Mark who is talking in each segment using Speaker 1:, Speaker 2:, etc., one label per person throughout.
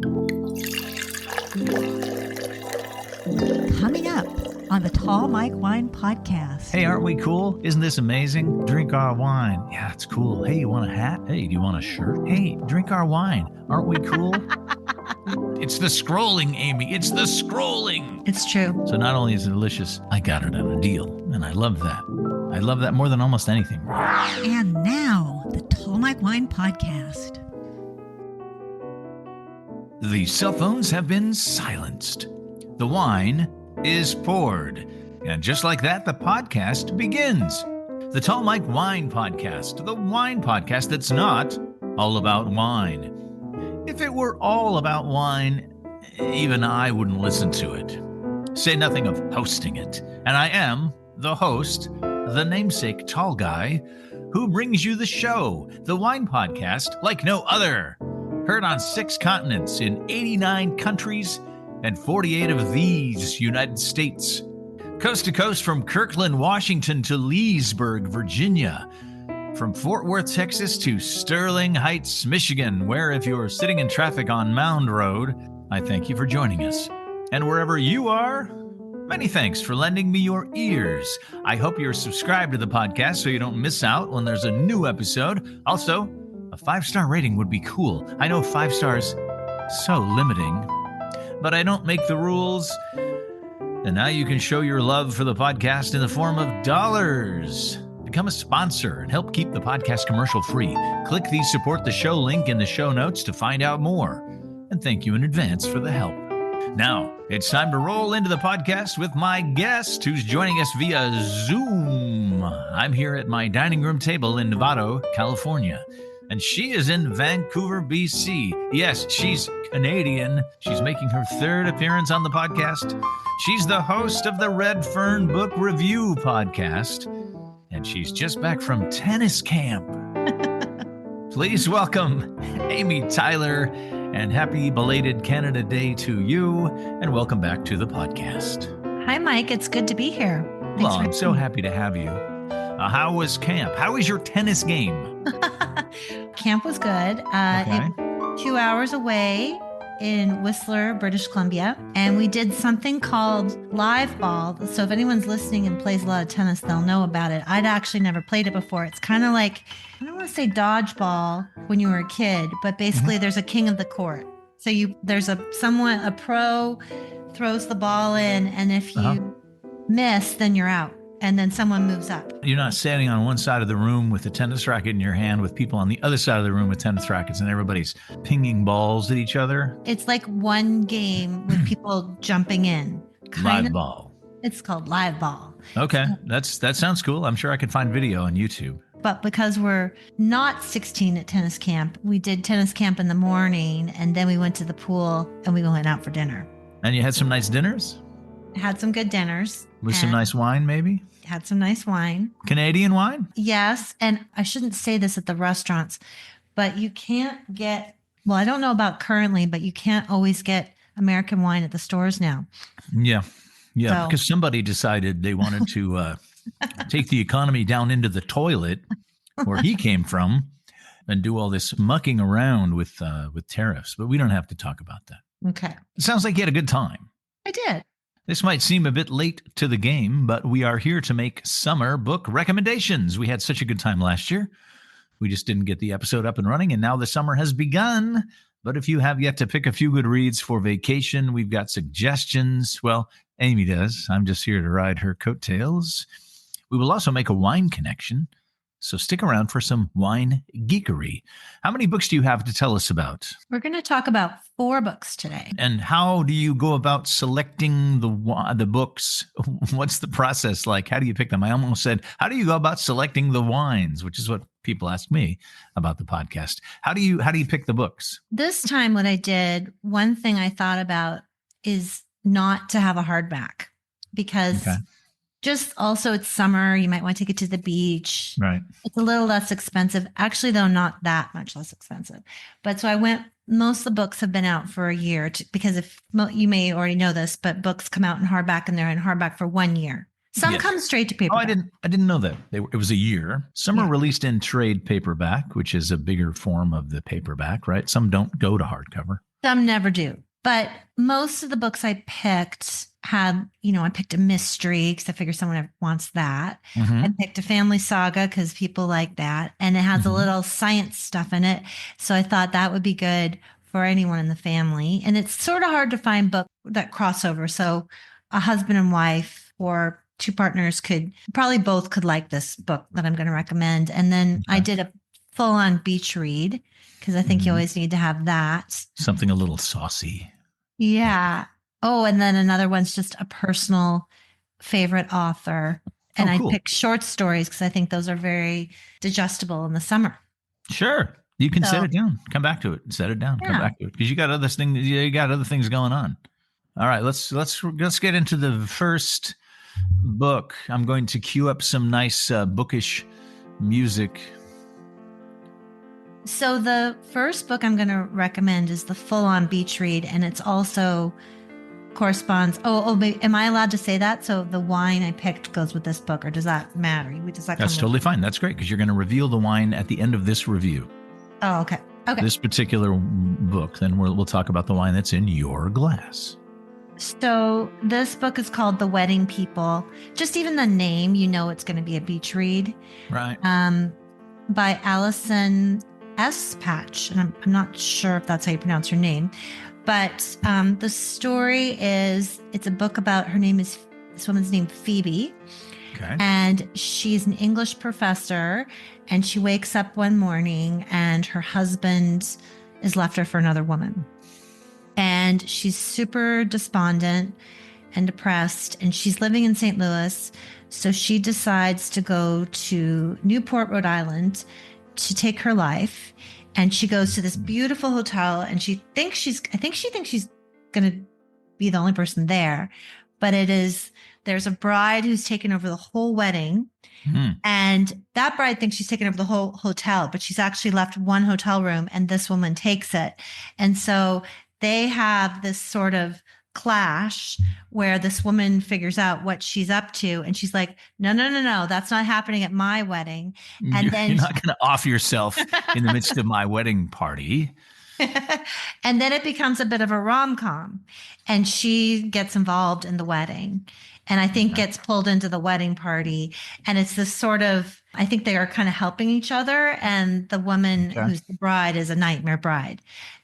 Speaker 1: Coming up on the Tall Mike Wine Podcast.
Speaker 2: Hey, aren't we cool? Isn't this amazing? Drink our wine. Yeah, it's cool. Hey, you want a hat? Hey, do you want a shirt? Hey, drink our wine. Aren't we cool? It's the scrolling, Amy. It's the scrolling.
Speaker 1: It's true.
Speaker 2: So not only is it delicious, I got it at a deal, and I love that. I love that more than almost anything.
Speaker 1: And now, the Tall Mike Wine Podcast.
Speaker 2: The cell phones have been silenced. The wine is poured. And just like that, the podcast begins. The Tall Mike Wine Podcast, the wine podcast that's not all about wine. If it were all about wine, even I wouldn't listen to it. Say nothing of hosting it. And I am the host, the namesake tall guy, who brings you the show, the wine podcast like no other. Heard on 6 continents in 89 countries and 48 of these United States. Coast to coast from Kirkland, Washington to Leesburg, Virginia. From Fort Worth, Texas to Sterling Heights, Michigan, where if you're sitting in traffic on Mound Road, I thank you for joining us. And wherever you are, many thanks for lending me your ears. I hope you're subscribed to the podcast so you don't miss out when there's a new episode. Also, a 5-star rating would be cool. I know 5 stars, so limiting, but I don't make the rules. And now you can show your love for the podcast in the form of dollars. Become a sponsor and help keep the podcast commercial free. Click the support the show link in the show notes to find out more. And thank you in advance for the help. Now, it's time to roll into the podcast with my guest who's joining us via Zoom. I'm here at my dining room table in Novato, California. And she is in Vancouver, BC. Yes, she's Canadian. She's making her 3rd appearance on the podcast. She's the host of the Redfern Book Review Podcast. And she's just back from tennis camp. Please welcome Amy Tyler, and happy belated Canada Day to you, and welcome back to the podcast.
Speaker 1: Hi, Mike. It's good to be here. Thanks
Speaker 2: well, I'm so happy to have you. How was camp? How was your tennis game?
Speaker 1: Camp was good.
Speaker 2: Okay.
Speaker 1: 2 hours away in Whistler, British Columbia. And we did something called live ball. So if anyone's listening and plays a lot of tennis, they'll know about it. I'd actually never played it before. It's kind of like, I don't want to say dodgeball when you were a kid, but basically there's a king of the court. So there's a pro throws the ball in, and if you miss, then you're out. And then someone moves up.
Speaker 2: You're not standing on one side of the room with a tennis racket in your hand with people on the other side of the room with tennis rackets and everybody's pinging balls at each other.
Speaker 1: It's like one game with people jumping in.
Speaker 2: Live ball.
Speaker 1: It's called live ball.
Speaker 2: Okay. That sounds cool. I'm sure I could find video on YouTube.
Speaker 1: But because we're not 16 at tennis camp, we did tennis camp in the morning, and then we went to the pool and we went out for dinner.
Speaker 2: And you had some nice dinners?
Speaker 1: Had some good dinners.
Speaker 2: With some nice wine, maybe?
Speaker 1: Had some nice wine.
Speaker 2: Canadian wine?
Speaker 1: Yes. And I shouldn't say this at the restaurants, but you can't get, well, I don't know about currently, but you can't always get American wine at the stores now.
Speaker 2: Yeah. Yeah. So, because somebody decided they wanted to take the economy down into the toilet where he came from and do all this mucking around with tariffs. But we don't have to talk about that.
Speaker 1: Okay.
Speaker 2: It sounds like you had a good time.
Speaker 1: I did.
Speaker 2: This might seem a bit late to the game, but we are here to make summer book recommendations. We had such a good time last year. We just didn't get the episode up and running, and now the summer has begun. But if you have yet to pick a few good reads for vacation, we've got suggestions. Well, Amy does. I'm just here to ride her coattails. We will also make a wine connection, so stick around for some wine geekery. How many books do you have to tell us about?
Speaker 1: We're going to talk about 4 books today.
Speaker 2: And how do you go about selecting the books? What's the process like? How do you pick them? I almost said, how do you go about selecting the wines, which is what people ask me about the podcast. How do you pick the books?
Speaker 1: This time what I did, one thing I thought about is not to have a hardback, because just also it's summer. You might want to take it to the beach.
Speaker 2: Right.
Speaker 1: It's a little less expensive. Actually, though, not that much less expensive. But so I went, most of the books have been out for a year because if you may already know this, but books come out in hardback and they're in hardback for 1 year. Some come straight to paperback.
Speaker 2: Oh, I didn't know that. It was a year. Some are released in trade paperback, which is a bigger form of the paperback, right? Some don't go to hardcover.
Speaker 1: Some never do. But most of the books I picked had, I picked a mystery because I figure someone wants that.
Speaker 2: Mm-hmm.
Speaker 1: I picked a family saga because people like that. And it has a little science stuff in it. So I thought that would be good for anyone in the family. And it's sort of hard to find books that crossover. So a husband and wife or two partners both could like this book that I'm going to recommend. And then I did a full-on beach read because I think you always need to have that.
Speaker 2: Something a little saucy.
Speaker 1: Yeah. Oh, and then another one's just a personal favorite author. And
Speaker 2: cool.
Speaker 1: I picked short stories because I think those are very digestible in the summer.
Speaker 2: Sure. You can set it down. Come back to it. Set it down.
Speaker 1: Yeah.
Speaker 2: Come back to it. Because you got other things going on. All right, let's get into the first book. I'm going to cue up some nice bookish music.
Speaker 1: So the first book I'm going to recommend is the full-on beach read, and it's also corresponds. Am I allowed to say that? So the wine I picked goes with this book, or does that matter?
Speaker 2: That's totally fine. That's great because you're going to reveal the wine at the end of this review.
Speaker 1: Oh, okay. Okay.
Speaker 2: This particular book, then we'll talk about the wine that's in your glass.
Speaker 1: So this book is called The Wedding People. Just even the name, it's going to be a beach read.
Speaker 2: Right.
Speaker 1: By Alison Espach. And I'm not sure if that's how you pronounce her name. But the story it's a book about, this woman's named Phoebe.
Speaker 2: Okay.
Speaker 1: And she's an English professor, and she wakes up one morning and her husband has left her for another woman. And she's super despondent and depressed, and she's living in St. Louis. So she decides to go to Newport, Rhode Island to take her life. And she goes to this beautiful hotel, and she thinks she's going to be the only person there. But there's a bride who's taken over the whole wedding. And that bride thinks she's taken over the whole hotel, but she's actually left one hotel room, and this woman takes it. And so they have this sort of clash where this woman figures out what she's up to, and she's like, no, that's not happening at my wedding. And
Speaker 2: you're not going to off yourself in the midst of my wedding party.
Speaker 1: And then it becomes a bit of a rom-com, and she gets involved in the wedding, and I think gets pulled into the wedding party. And it's this sort of, I think they are kind of helping each other. And the woman who's the bride is a nightmare bride.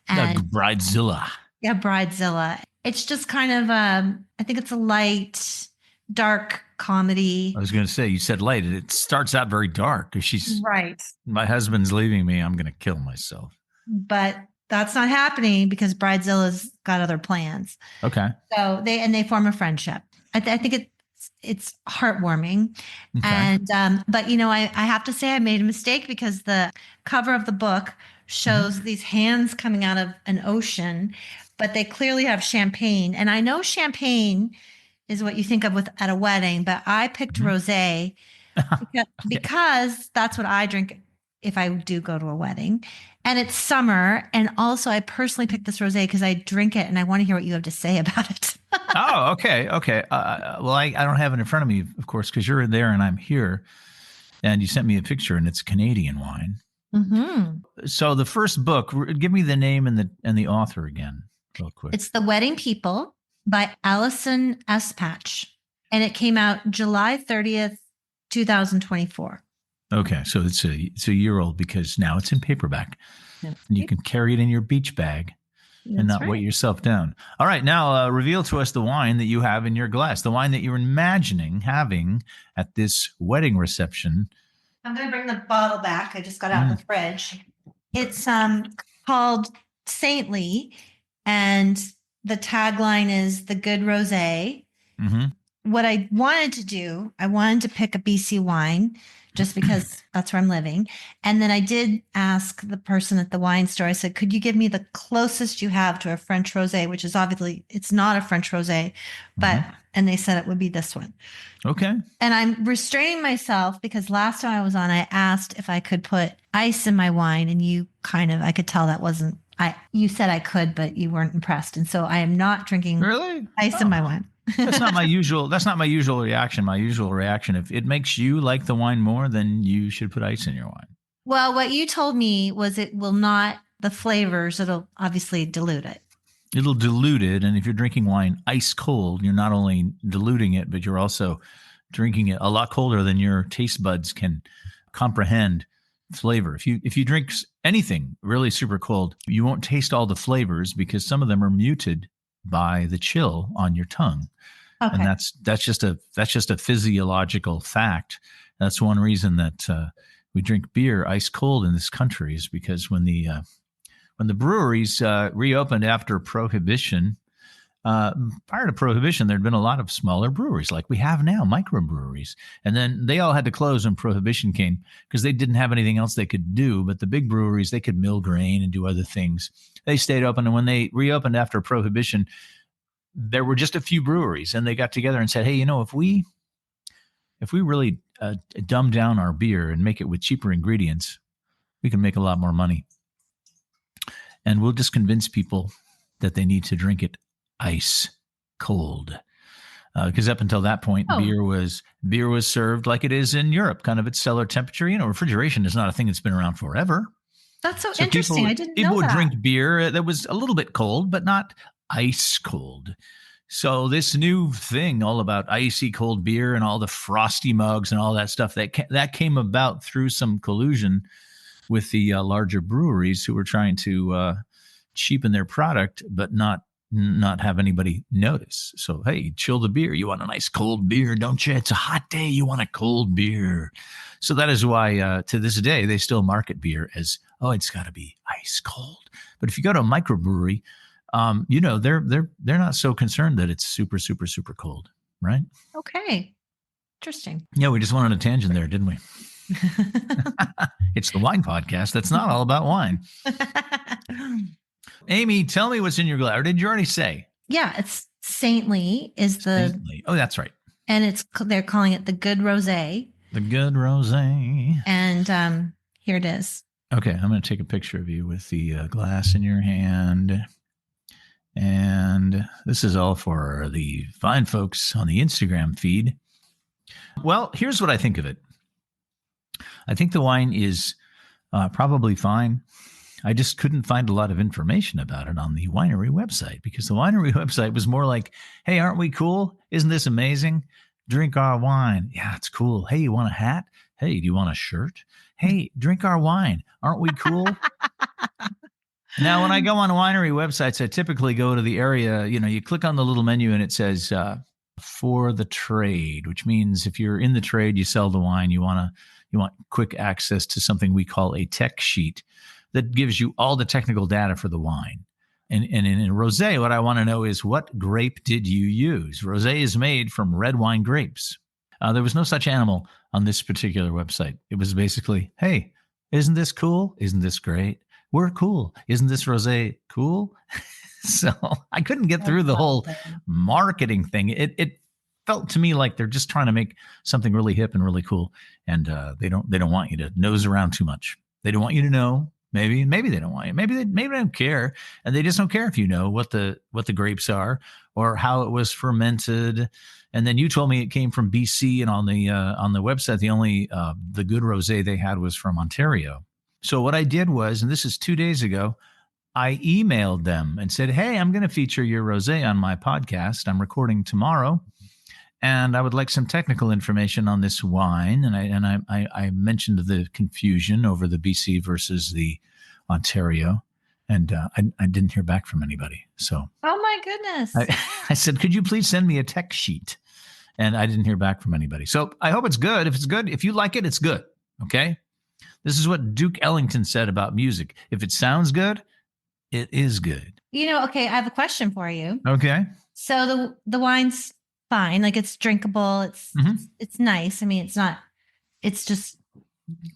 Speaker 1: And
Speaker 2: Bridezilla.
Speaker 1: Yeah, Bridezilla. It's just kind of, I think it's a light, dark comedy.
Speaker 2: I was going to say, you said light. It starts out very dark because she's
Speaker 1: right.
Speaker 2: My husband's leaving me. I'm going to kill myself.
Speaker 1: But that's not happening because Bridezilla's got other plans.
Speaker 2: Okay.
Speaker 1: So they form a friendship. I think it's heartwarming.
Speaker 2: Okay.
Speaker 1: And, but I have to say I made a mistake because the cover of the book shows these hands coming out of an ocean, but they clearly have champagne. And I know champagne is what you think of at a wedding, but I picked rosé because that's what I drink if I do go to a wedding. And it's summer. And also I personally picked this rosé because I drink it and I want to hear what you have to say about it.
Speaker 2: Oh, okay. Okay. Well, I don't have it in front of me, of course, because you're there and I'm here. And you sent me a picture, and it's Canadian wine. Mm-hmm. So the first book, give me the name and the author again, real quick.
Speaker 1: It's The Wedding People by Alison Espach. And it came out July 30th, 2024.
Speaker 2: Okay. So it's a year old because now it's in paperback. And you can carry it in your beach bag. And not weight yourself down. All right. Now, reveal to us the wine that you have in your glass, the wine that you're imagining having at this wedding reception.
Speaker 1: I'm going to bring the bottle back. I just got out of the fridge. It's called Saintly, and the tagline is The Good Rosé. Mm-hmm. What I wanted to do, I wanted to pick a BC wine just because that's where I'm living. And then I did ask the person at the wine store, I said, could you give me the closest you have to a French rosé, which is obviously, it's not a French rosé, but, and they said it would be this one.
Speaker 2: Okay.
Speaker 1: And I'm restraining myself because last time I was on, I asked if I could put ice in my wine, and I could tell that wasn't, you said I could, but you weren't impressed. And so I am not drinking ice in my wine.
Speaker 2: That's not my usual reaction. My usual reaction, if it makes you like the wine more, then you should put ice in your wine.
Speaker 1: Well, what you told me was it will not, the flavors, it'll obviously dilute it.
Speaker 2: it'll dilute it. And if you're drinking wine ice cold, you're not only diluting it, but you're also drinking it a lot colder than your taste buds can comprehend flavor. If you drink anything really super cold, you won't taste all the flavors because some of them are muted by the chill on your tongue.
Speaker 1: Okay.
Speaker 2: And that's just a physiological fact. That's one reason that we drink beer ice cold in this country, is because when the breweries reopened after Prohibition, prior to Prohibition, there'd been a lot of smaller breweries like we have now, microbreweries. And then they all had to close when Prohibition came because they didn't have anything else they could do. But the big breweries, they could mill grain and do other things. They stayed open. And when they reopened after Prohibition, there were just a few breweries, and they got together and said, hey, if we really dumb down our beer and make it with cheaper ingredients, we can make a lot more money. And we'll just convince people that they need to drink it ice cold. Because up until that point, beer was served like it is in Europe, kind of at cellar temperature. Refrigeration is not a thing that's been around forever.
Speaker 1: That's so interesting. I didn't know that.
Speaker 2: People would drink beer that was a little bit cold, but not ice cold. So this new thing all about icy cold beer and all the frosty mugs and all that stuff, that came about through some collusion with the larger breweries who were trying to cheapen their product, but not have anybody notice. So, hey, chill the beer. You want a nice cold beer, don't you? It's a hot day. You want a cold beer. So that is why to this day, they still market beer as, it's got to be ice cold. But if you go to a microbrewery, they're not so concerned that it's super, super, super cold, right?
Speaker 1: Okay. Interesting.
Speaker 2: Yeah, we just went on a tangent there, didn't we? It's the wine podcast. That's not all about wine. Amy, tell me what's in your glass. Or did you already say?
Speaker 1: Yeah, it's Saintly is the...
Speaker 2: Saintly. Oh, that's right.
Speaker 1: And they're calling it the Good Rosé.
Speaker 2: The Good Rosé.
Speaker 1: And here it is.
Speaker 2: Okay, I'm going to take a picture of you with the glass in your hand. And this is all for the fine folks on the Instagram feed. Well, here's what I think of it. I think the wine is probably fine. I just couldn't find a lot of information about it on the winery website, because the winery website was more like, hey, aren't we cool? Isn't this amazing? Drink our wine. Yeah, it's cool. Hey, you want a hat? Hey, do you want a shirt? Hey, drink our wine. Aren't we cool? Now, when I go on winery websites, I typically go to the area, you click on the little menu and it says for the trade, which means if you're in the trade, you sell the wine, you want quick access to something we call a tech sheet that gives you all the technical data for the wine. And in Rosé, what I want to know is, what grape did you use? Rosé is made from red wine grapes. There was no such animal on this particular website. It was basically, hey, isn't this cool? Isn't this great? We're cool. Isn't this rosé cool? So I couldn't get through the whole marketing thing. It felt to me like they're just trying to make something really hip and really cool, and they don't want you to nose around too much. They don't want you to know. Maybe they don't want you. Maybe they don't care, and they just don't care if you know what the grapes are or how it was fermented. And then you told me it came from BC, and on the website, the good rosé they had was from Ontario. So what I did was, and this is 2 days ago, I emailed them and said, hey, I'm going to feature your rosé on my podcast. I'm recording tomorrow, and I would like some technical information on this wine. And I mentioned the confusion over the BC versus the Ontario, and I didn't hear back from anybody. So,
Speaker 1: oh my goodness!
Speaker 2: I said, could you please send me a tech sheet? And I didn't hear back from anybody. So I hope it's good. If it's good, if you like it, it's good. Okay. This is what Duke Ellington said about music. If it sounds good, it is good.
Speaker 1: Okay, I have a question for you.
Speaker 2: Okay.
Speaker 1: So the wine's fine. Like, it's drinkable. It's nice. I mean, it's just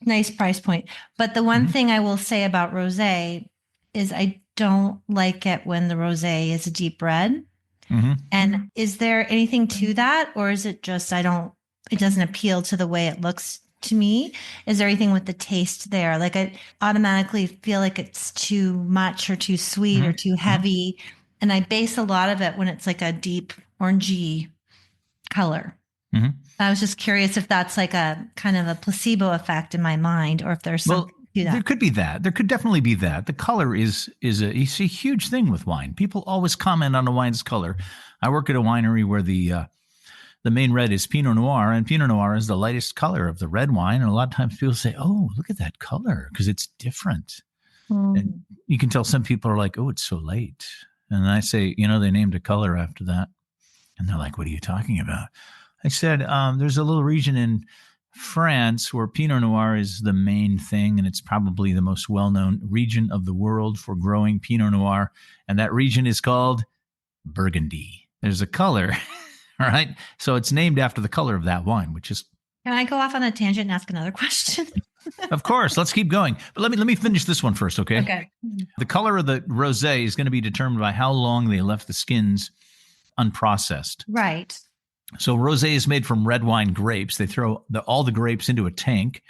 Speaker 1: nice price point. But the one thing I will say about rosé is I don't like it when the rosé is a deep red. Mm-hmm. And is there anything to that? Or is it just, it doesn't appeal to the way it looks to me? Is there anything with the taste there? Like, I automatically feel like it's too much or too sweet or too heavy. And I base a lot of it when it's like a deep orangey color. Mm-hmm. I was just curious if that's like a kind of a placebo effect in my mind, or if there's something. do that.
Speaker 2: There could be that. There could definitely be that. The color is a huge thing with wine. People always comment on a wine's color. I work at a winery where the main red is Pinot Noir, and Pinot Noir is the lightest color of the red wine. And a lot of times people say, "Oh, look at that color," because it's different. And you can tell some people are like, "Oh, it's so late." And I say, they named a color after that. And they're like, "What are you talking about?" I said, there's a little region in France where Pinot Noir is the main thing, and it's probably the most well-known region of the world for growing Pinot Noir. And that region is called Burgundy. There's a color, all right? So it's named after the color of that wine, which is...
Speaker 1: Can I go off on a tangent and ask another question?
Speaker 2: Of course. Let's keep going. But let me finish this one first, okay?
Speaker 1: Okay.
Speaker 2: The color of the rosé is going to be determined by how long they left the skins unprocessed.
Speaker 1: Right.
Speaker 2: So rosé is made from red wine grapes. They throw all the grapes into a tank,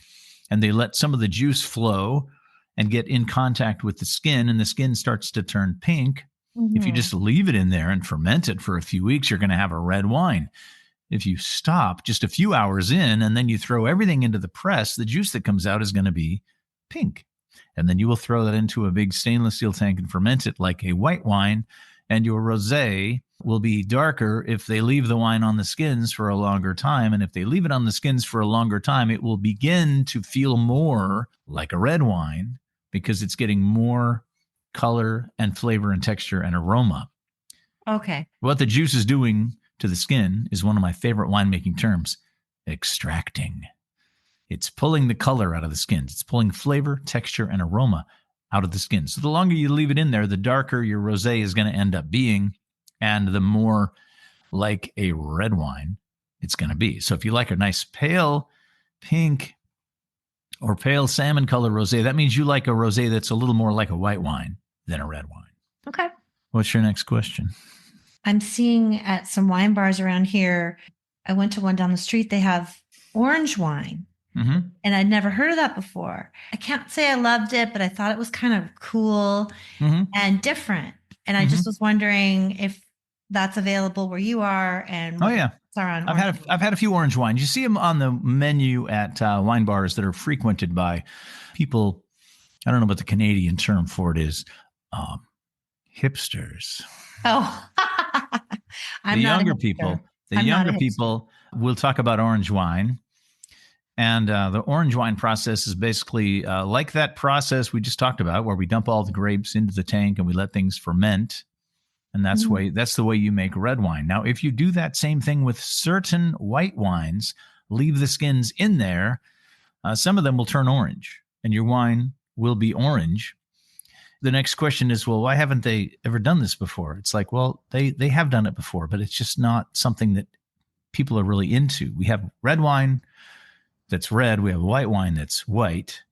Speaker 2: and they let some of the juice flow and get in contact with the skin, and the skin starts to turn pink. Mm-hmm. If you just leave it in there and ferment it for a few weeks, you're going to have a red wine. If you stop just a few hours in and then you throw everything into the press, the juice that comes out is going to be pink. And then you will throw that into a big stainless steel tank and ferment it like a white wine, and your rosé will be darker if they leave the wine on the skins for a longer time. And if they leave it on the skins for a longer time, it will begin to feel more like a red wine because it's getting more color and flavor and texture and aroma.
Speaker 1: Okay.
Speaker 2: What the juice is doing to the skin is one of my favorite winemaking terms, extracting. It's pulling the color out of the skins. It's pulling flavor, texture, and aroma out of the skin. So the longer you leave it in there, the darker your rosé is going to end up being, and the more like a red wine it's going to be. So if you like a nice pale pink or pale salmon color rosé, that means you like a rosé that's a little more like a white wine than a red wine.
Speaker 1: Okay.
Speaker 2: What's your next question?
Speaker 1: I'm seeing at some wine bars around here, I went to one down the street, they have orange wine. Mm-hmm. And I'd never heard of that before. I can't say I loved it, but I thought it was kind of cool and different. And I just was wondering if that's available where you are. And
Speaker 2: oh yeah, I've had a few orange wines. You see them on the menu at wine bars that are frequented by people. I don't know what the Canadian term for it is. Hipsters.
Speaker 1: Oh,
Speaker 2: the younger people will talk about orange wine. And the orange wine process is basically like that process we just talked about, where we dump all the grapes into the tank and we let things ferment. And that's the way you make red wine. Now, if you do that same thing with certain white wines, leave the skins in there, some of them will turn orange and your wine will be orange. The next question is, well, why haven't they ever done this before? It's like, well, they have done it before, but it's just not something that people are really into. We have red wine that's red. We have white wine that's white.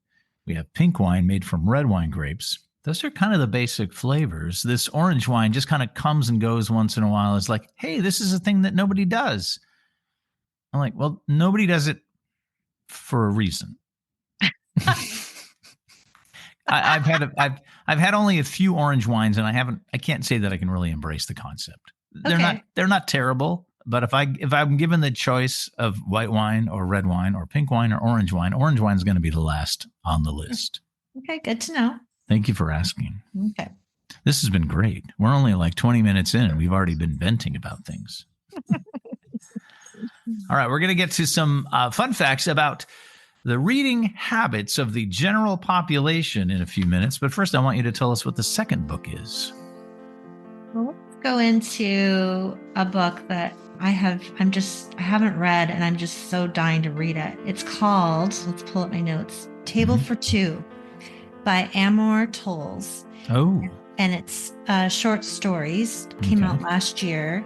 Speaker 2: We have pink wine made from red wine grapes. Those are kind of the basic flavors. This orange wine just kind of comes and goes once in a while. It's like, hey, this is a thing that nobody does. I'm like, well, nobody does it for a reason. I've had only a few orange wines, and I can't say that I can really embrace the concept. They're not terrible. But if I'm given the choice of white wine or red wine or pink wine or orange wine is going to be the last on the list.
Speaker 1: Okay, good to know.
Speaker 2: Thank you for asking.
Speaker 1: Okay.
Speaker 2: This has been great. We're only like 20 minutes in and we've already been venting about things. All right, we're going to get to some fun facts about the reading habits of the general population in a few minutes. But first, I want you to tell us what the second book is.
Speaker 1: Well, let's go into a book that I haven't read, and I'm just so dying to read it. It's called, let's pull up my notes, Table for Two by Amor, Towles.
Speaker 2: Oh.
Speaker 1: And it's short stories. Came out last year.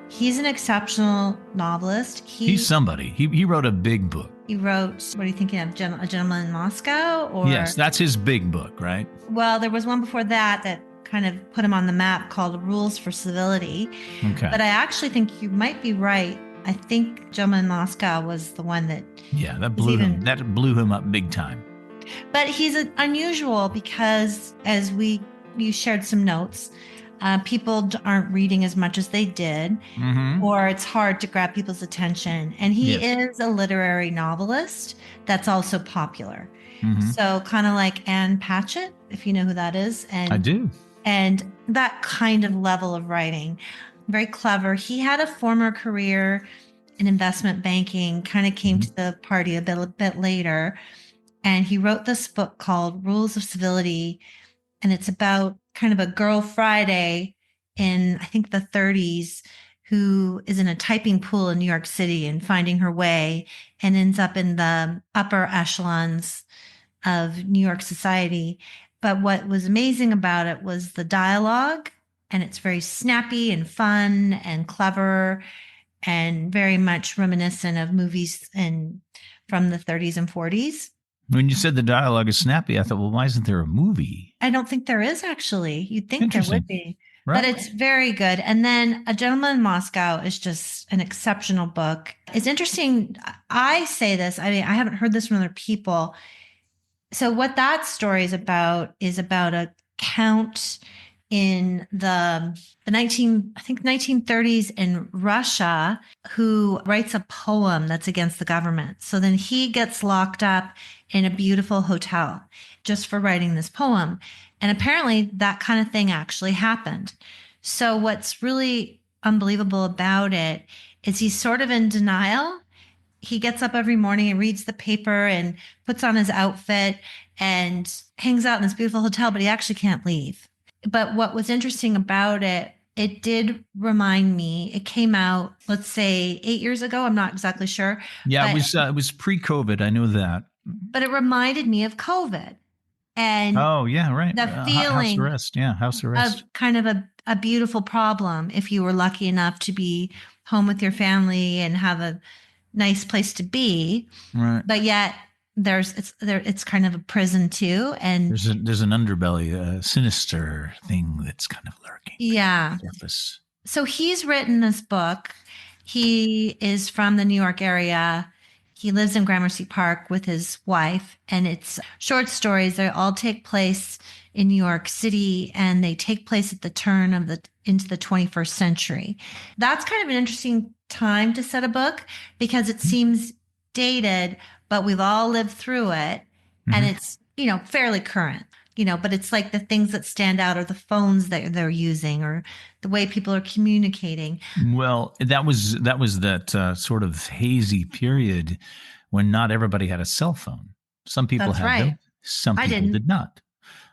Speaker 1: He's an exceptional novelist. He's somebody.
Speaker 2: He wrote a big book.
Speaker 1: He wrote, what are you thinking of, A Gentleman in Moscow? Or
Speaker 2: yes, that's his big book, right?
Speaker 1: Well, there was one before that kind of put him on the map called Rules for Civility. Okay. But I actually think you might be right. I think Gentleman in Moscow was the one that...
Speaker 2: Yeah, that blew him up big time.
Speaker 1: But he's unusual because as you shared some notes, people aren't reading as much as they did, or it's hard to grab people's attention. And he is a literary novelist that's also popular.
Speaker 2: Mhm.
Speaker 1: So kind of like Anne Patchett, if you know who that is.
Speaker 2: I do.
Speaker 1: And that kind of level of writing. Very clever. He had a former career in investment banking, kind of came to the party a bit later. And he wrote this book called Rules of Civility. And it's about kind of a girl Friday in, I think, the 30s who is in a typing pool in New York City and finding her way and ends up in the upper echelons of New York society. But what was amazing about it was the dialogue, and it's very snappy and fun and clever and very much reminiscent of movies from the 30s and 40s.
Speaker 2: When you said the dialogue is snappy, I thought, well, why isn't there a movie?
Speaker 1: I don't think there is actually. You'd think there would be.
Speaker 2: Right.
Speaker 1: But it's very good. And then A Gentleman in Moscow is just an exceptional book. It's interesting. I say this, I mean, I haven't heard this from other people. So what that story is about a count in the 1930s in Russia who writes a poem that's against the government. So then he gets locked up in a beautiful hotel just for writing this poem. And apparently that kind of thing actually happened. So what's really unbelievable about it is he's sort of in denial. He gets up every morning and reads the paper and puts on his outfit and hangs out in this beautiful hotel, but he actually can't leave. But what was interesting about it, it did remind me, it came out, let's say 8 years ago. I'm not exactly sure.
Speaker 2: Yeah, it was pre-COVID. I know that.
Speaker 1: But it reminded me of COVID. And
Speaker 2: oh, yeah, right.
Speaker 1: The feeling
Speaker 2: house arrest. Yeah, house arrest.
Speaker 1: Of kind of a beautiful problem if you were lucky enough to be home with your family and have a nice place to be.
Speaker 2: Right.
Speaker 1: But yet it's kind of a prison too. And
Speaker 2: there's an underbelly, a sinister thing that's kind of lurking.
Speaker 1: Yeah.
Speaker 2: Surface.
Speaker 1: So he's written this book. He is from the New York area. He lives in Gramercy Park with his wife, and it's short stories. They all take place in New York City, and they take place at the turn of into the 21st century. That's kind of an interesting time to set a book because it seems dated, but we've all lived through it, and it's, fairly current. But it's like the things that stand out are the phones that they're using or the way people are communicating.
Speaker 2: Well, that was that sort of hazy period when not everybody had a cell phone. Some people had them. Some people did not.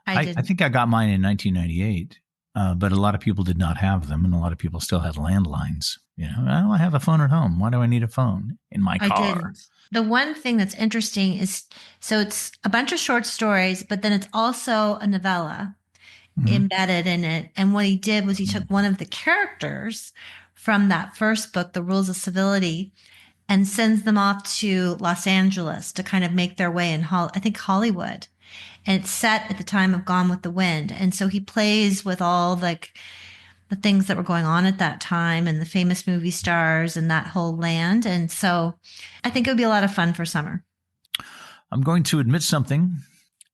Speaker 2: I think I got mine in 1998, but a lot of people did not have them, and a lot of people still had landlines. I have a phone at home. Why do I need a phone in my car?
Speaker 1: I didn't. The one thing that's interesting is, so it's a bunch of short stories, but then it's also a novella embedded in it. And what he did was he took one of the characters from that first book, The Rules of Civility, and sends them off to Los Angeles to kind of make their way in, Hollywood. And it's set at the time of Gone with the Wind. And so he plays with all the things that were going on at that time and the famous movie stars and that whole land. And so I think it would be a lot of fun for summer.
Speaker 2: I'm going to admit something,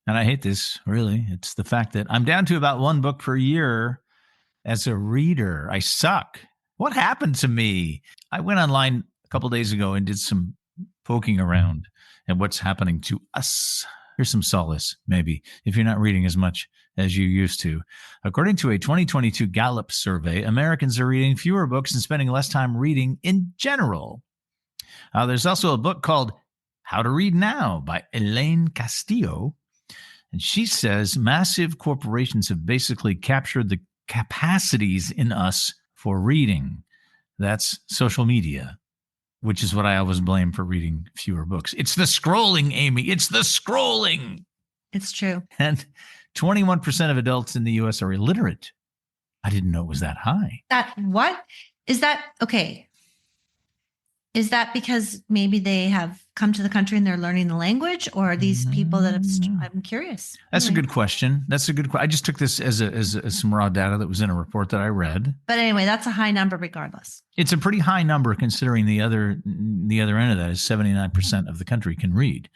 Speaker 2: and I hate this, really. It's the fact that I'm down to about one book per year as a reader. I suck. What happened to me? I went online a couple days ago and did some poking around at what's happening to us. Here's some solace, maybe, if you're not reading as much as you used to. According to a 2022 Gallup survey, Americans are reading fewer books and spending less time reading in general. There's also a book called How to Read Now by Elaine Castillo. And she says massive corporations have basically captured the capacities in us for reading. That's social media, which is what I always blame for reading fewer books. It's the scrolling, Amy. It's the scrolling.
Speaker 1: It's true.
Speaker 2: And 21% of adults in the U.S. are illiterate. I didn't know it was that high.
Speaker 1: What? Is that, okay. Is that because maybe they have come to the country and they're learning the language, or are these people that have, I'm curious.
Speaker 2: That's a good question. I just took this as some raw data that was in a report that I read.
Speaker 1: But anyway, that's a high number regardless.
Speaker 2: It's a pretty high number considering the other end of that is 79% of the country can read,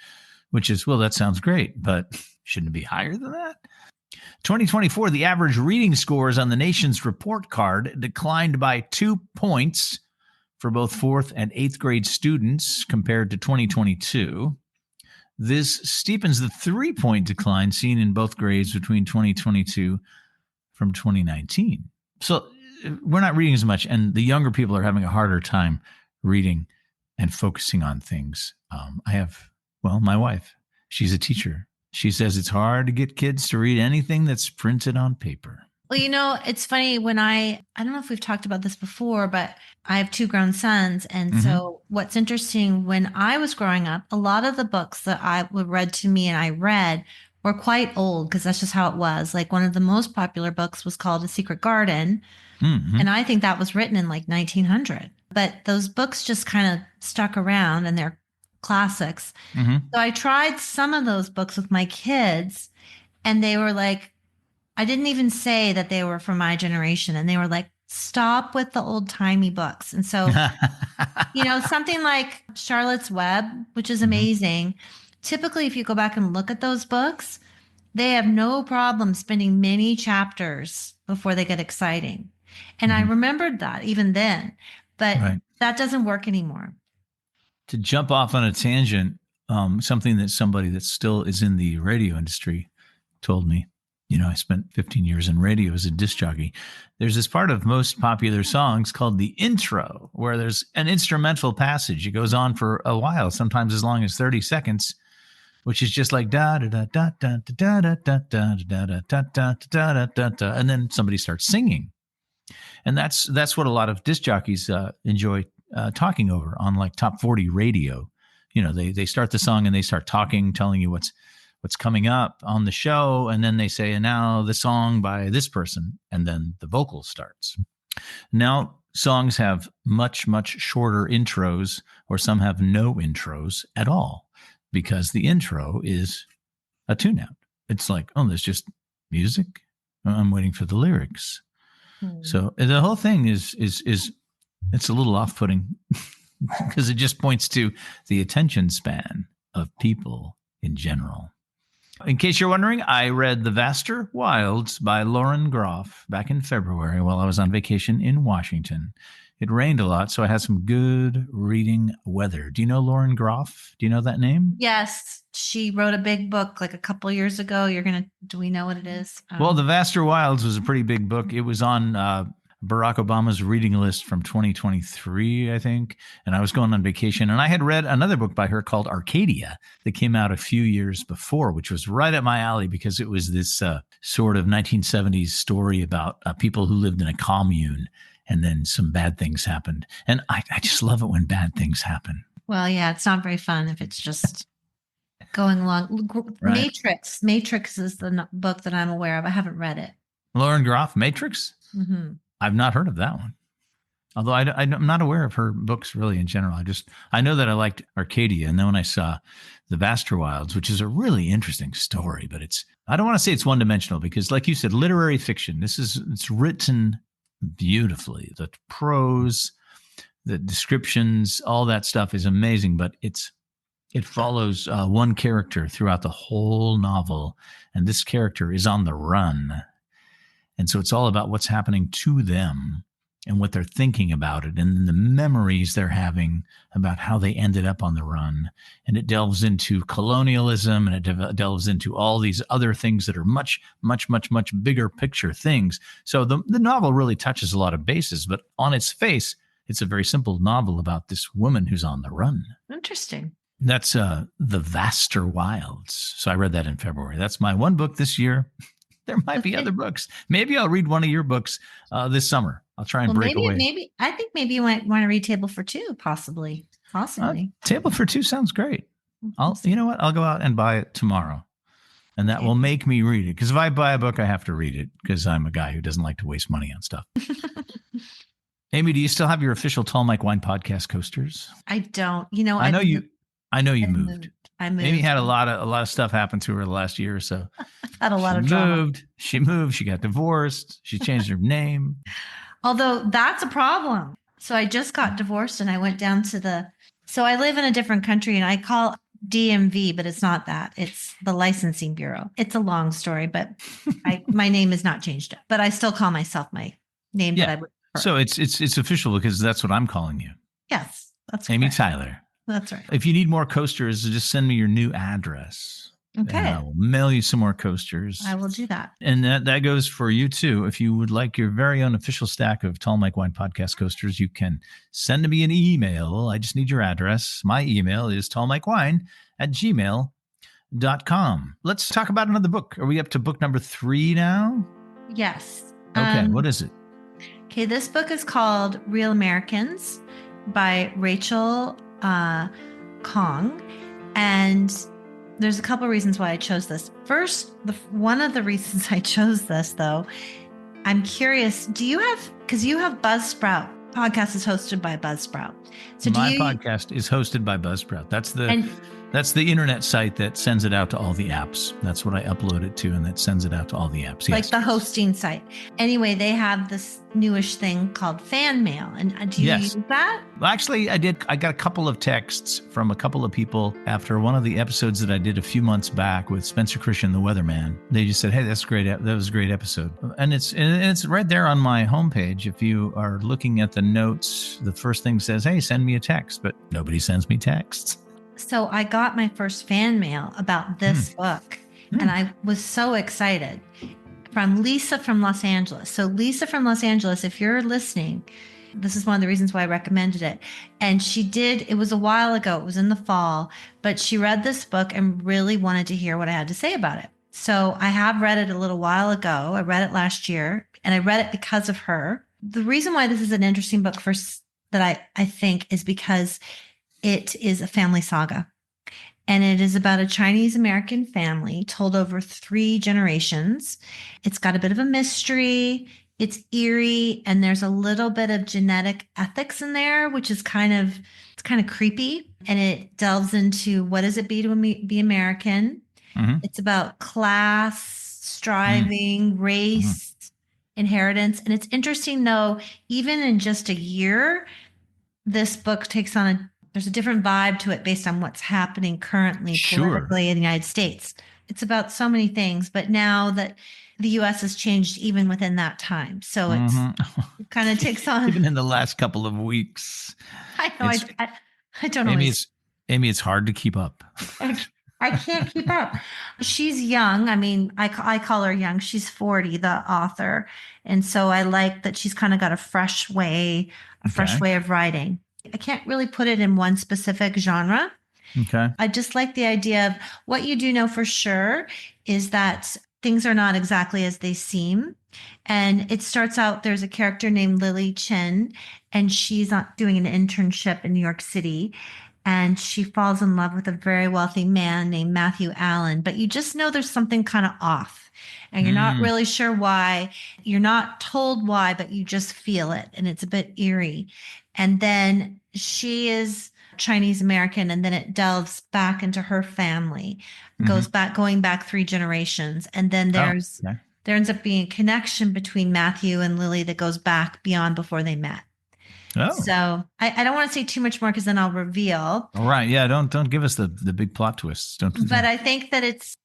Speaker 2: which is, well, that sounds great, but shouldn't it be higher than that? 2024, the average reading scores on the nation's report card declined by 2 points for both 4th and 8th grade students compared to 2022. This steepens the 3-point decline seen in both grades between 2022 from 2019. So we're not reading as much, and the younger people are having a harder time reading and focusing on things. I have, my wife, she's a teacher. She says it's hard to get kids to read anything that's printed on paper.
Speaker 1: Well, it's funny when I don't know if we've talked about this before, but I have 2 grown sons. And so what's interesting, when I was growing up, a lot of the books that I would read to me and I read were quite old because that's just how it was. Like one of the most popular books was called A Secret Garden. And I think that was written in like 1900. But those books just kind of stuck around and they're classics. So I tried some of those books with my kids and they were like, I didn't even say that they were from my generation. And they were like, stop with the old timey books. And so, something like Charlotte's Web, which is amazing. Typically, if you go back and look at those books, they have no problem spending many chapters before they get exciting. And I remembered that even then, but that doesn't work anymore.
Speaker 2: To jump off on a tangent, something that somebody that still is in the radio industry told me. I spent 15 years in radio as a disc jockey. There's this part of most popular songs called the intro, where there's an instrumental passage. It goes on for a while, sometimes as long as 30 seconds, which is just like da da da da da da da da da da da da da da da da, and then somebody starts singing. And that's what a lot of disc jockeys enjoy talking over on like top 40 radio. They start the song and they start talking, telling you what's coming up on the show. And then they say, and now the song by this person. And then the vocal starts. Now songs have much, much shorter intros, or some have no intros at all, because the intro is a tune out. It's like, there's just music. I'm waiting for the lyrics. So the whole thing is it's a little off-putting because it just points to the attention span of people in general. In case you're wondering, I read The Vaster Wilds by Lauren Groff back in February while I was on vacation in Washington. It rained a lot, so I had some good reading weather. Do you know Lauren Groff? Do you know that name?
Speaker 1: Yes. She wrote a big book like a couple years ago. Do we know what it is?
Speaker 2: Well, The Vaster Wilds was a pretty big book. It was on Barack Obama's reading list from 2023, I think. And I was going on vacation. And I had read another book by her called Arcadia that came out a few years before, which was right up my alley because it was this sort of 1970s story about people who lived in a commune. And then some bad things happened. And I just love it when bad things happen.
Speaker 1: Well, yeah, it's not very fun if it's just going along. Right. Matrix is the book that I'm aware of. I haven't read it.
Speaker 2: Lauren Groff, Matrix?
Speaker 1: Mm-hmm.
Speaker 2: I've not heard of that one. Although I'm not aware of her books really in general. I know that I liked Arcadia. And then when I saw The Vaster Wilds, which is a really interesting story, but I don't want to say it's one-dimensional because like you said, literary fiction, it's written beautifully. The prose, the descriptions, all that stuff is amazing, but it follows one character throughout the whole novel, and this character is on the run. And so it's all about what's happening to them and what they're thinking about it and the memories they're having about how they ended up on the run. And it delves into colonialism, and it delves into all these other things that are much, much, much, much bigger picture things. So the novel really touches a lot of bases, but on its face, it's a very simple novel about this woman who's on the run.
Speaker 1: Interesting.
Speaker 2: That's The Vaster Wilds. So I read that in February. That's my one book this year. There might be other books. Maybe I'll read one of your books this summer. I'll try and break away.
Speaker 1: I think maybe you might want to read Table for Two, possibly.
Speaker 2: Table for Two sounds great. You know what? I'll go out and buy it tomorrow. And that will make me read it. Because if I buy a book, I have to read it because I'm a guy who doesn't like to waste money on stuff. Amy, do you still have your official Tall Mike Wine Podcast coasters?
Speaker 1: I don't.
Speaker 2: I know you moved.
Speaker 1: I moved.
Speaker 2: Amy had a lot of stuff happen to her the last year or so.
Speaker 1: Had a lot of drama.
Speaker 2: She moved. She got divorced. She changed her name.
Speaker 1: Although that's a problem. So I just got divorced and I went down to so I live in a different country and I call DMV, but it's not that. It's the licensing bureau. It's a long story, but my name is not changed. But I still call myself my name that I would prefer.
Speaker 2: So it's official because that's what I'm calling you.
Speaker 1: Yes, that's
Speaker 2: Amy
Speaker 1: correct.
Speaker 2: Tyler.
Speaker 1: That's right.
Speaker 2: If you need more coasters, just send me your new address.
Speaker 1: Okay.
Speaker 2: And I will mail you some more coasters.
Speaker 1: I will do that.
Speaker 2: And that goes for you too. If you would like your very own official stack of Tall Mike Wine Podcast coasters, you can send me an email. I just need your address. My email is tallmikewine@gmail.com. Let's talk about another book. Are we up to book number 3 now?
Speaker 1: Yes.
Speaker 2: Okay. What is it?
Speaker 1: Okay. This book is called Real Americans by Rachel Khong. And there's a couple reasons why I chose this. First, one of the reasons I chose this, though, I'm curious, because you have Buzzsprout. Podcast is hosted by Buzzsprout. So
Speaker 2: My podcast is hosted by Buzzsprout. That's the internet site that sends it out to all the apps. That's what I upload it to, and that sends it out to all the apps.
Speaker 1: Like the hosting site. Anyway, they have this newish thing called fan mail. And do you use that?
Speaker 2: Well, actually, I did. I got a couple of texts from a couple of people after one of the episodes that I did a few months back with Spencer Christian, the weatherman. They just said, "Hey, that's great. That was a great episode." And it's right there on my homepage. If you are looking at the notes, the first thing says, "Hey, send me a text," but nobody sends me texts.
Speaker 1: So I got my first fan mail about this book, and I was so excited, from Lisa from Los Angeles. So Lisa from Los Angeles, if you're listening, this is one of the reasons why I recommended it. And it was a while ago, it was in the fall, but she read this book and really wanted to hear what I had to say about it. So I have read it a little while ago. I read it last year, and I read it because of her. The reason why this is an interesting book that I think is because it is a family saga, and it is about a Chinese-American family told over 3 generations. It's got a bit of a mystery. It's eerie, and there's a little bit of genetic ethics in there, which is kind of creepy. And it delves into what does it be to be American. Mm-hmm. It's about class, striving, race, inheritance. And it's interesting, though, even in just a year, this book takes on there's a different vibe to it based on what's happening currently politically in the United States. It's about so many things, but now that the U.S. has changed even within that time. So it kind of takes on.
Speaker 2: Even in the last couple of weeks.
Speaker 1: I know. I don't know.
Speaker 2: Amy, it's hard to keep up.
Speaker 1: I can't keep up. She's young. I mean, I call her young. She's 40, the author. And so I like that she's kind of got a fresh way of writing. I can't really put it in one specific genre. Okay. I just like the idea of what you do know for sure is that things are not exactly as they seem. And it starts out, there's a character named Lily Chen, and she's doing an internship in New York City. And she falls in love with a very wealthy man named Matthew Allen. But you just know there's something kind of off. And you're not really sure why. You're not told why, but you just feel it. And it's a bit eerie. And then she is Chinese American, and then it delves back into her family, going back 3 generations. And then there ends up being a connection between Matthew and Lily that goes back beyond before they met. Oh. So I don't want to say too much more because then I'll reveal.
Speaker 2: All right. Yeah. Don't give us the big plot twists. Don't do that.
Speaker 1: But I think that it's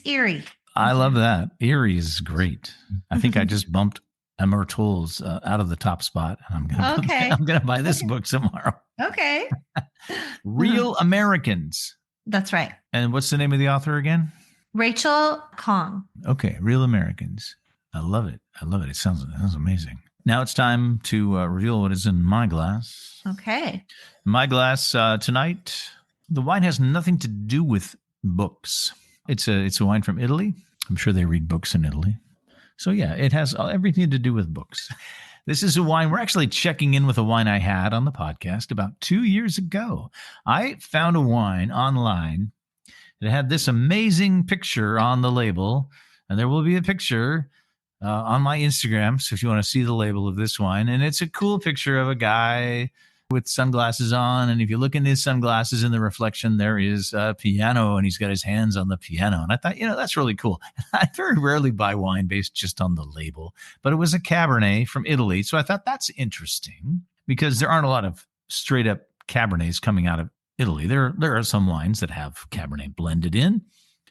Speaker 1: eerie.
Speaker 2: I love that. Eerie is great. I think I just bumped Amor Towles out of the top spot. I'm gonna buy this book tomorrow.
Speaker 1: Okay.
Speaker 2: Real Americans.
Speaker 1: That's right.
Speaker 2: And what's the name of the author again?
Speaker 1: Rachel Khong.
Speaker 2: Okay, Real Americans. I love it. It sounds amazing. Now it's time to reveal what is in my glass.
Speaker 1: Okay.
Speaker 2: My glass tonight. The wine has nothing to do with books. It's a wine from Italy. I'm sure they read books in Italy. So yeah, it has everything to do with books. This is a wine. We're actually checking in with a wine I had on the podcast about 2 years ago. I found a wine online that had this amazing picture on the label, and there will be a picture on my Instagram. So if you want to see the label of this wine, and it's a cool picture of a guy with sunglasses on. And if you look in his sunglasses in the reflection, there is a piano, and he's got his hands on the piano. And I thought, that's really cool. I very rarely buy wine based just on the label, but it was a Cabernet from Italy. So I thought that's interesting because there aren't a lot of straight up Cabernets coming out of Italy. There are some wines that have Cabernet blended in.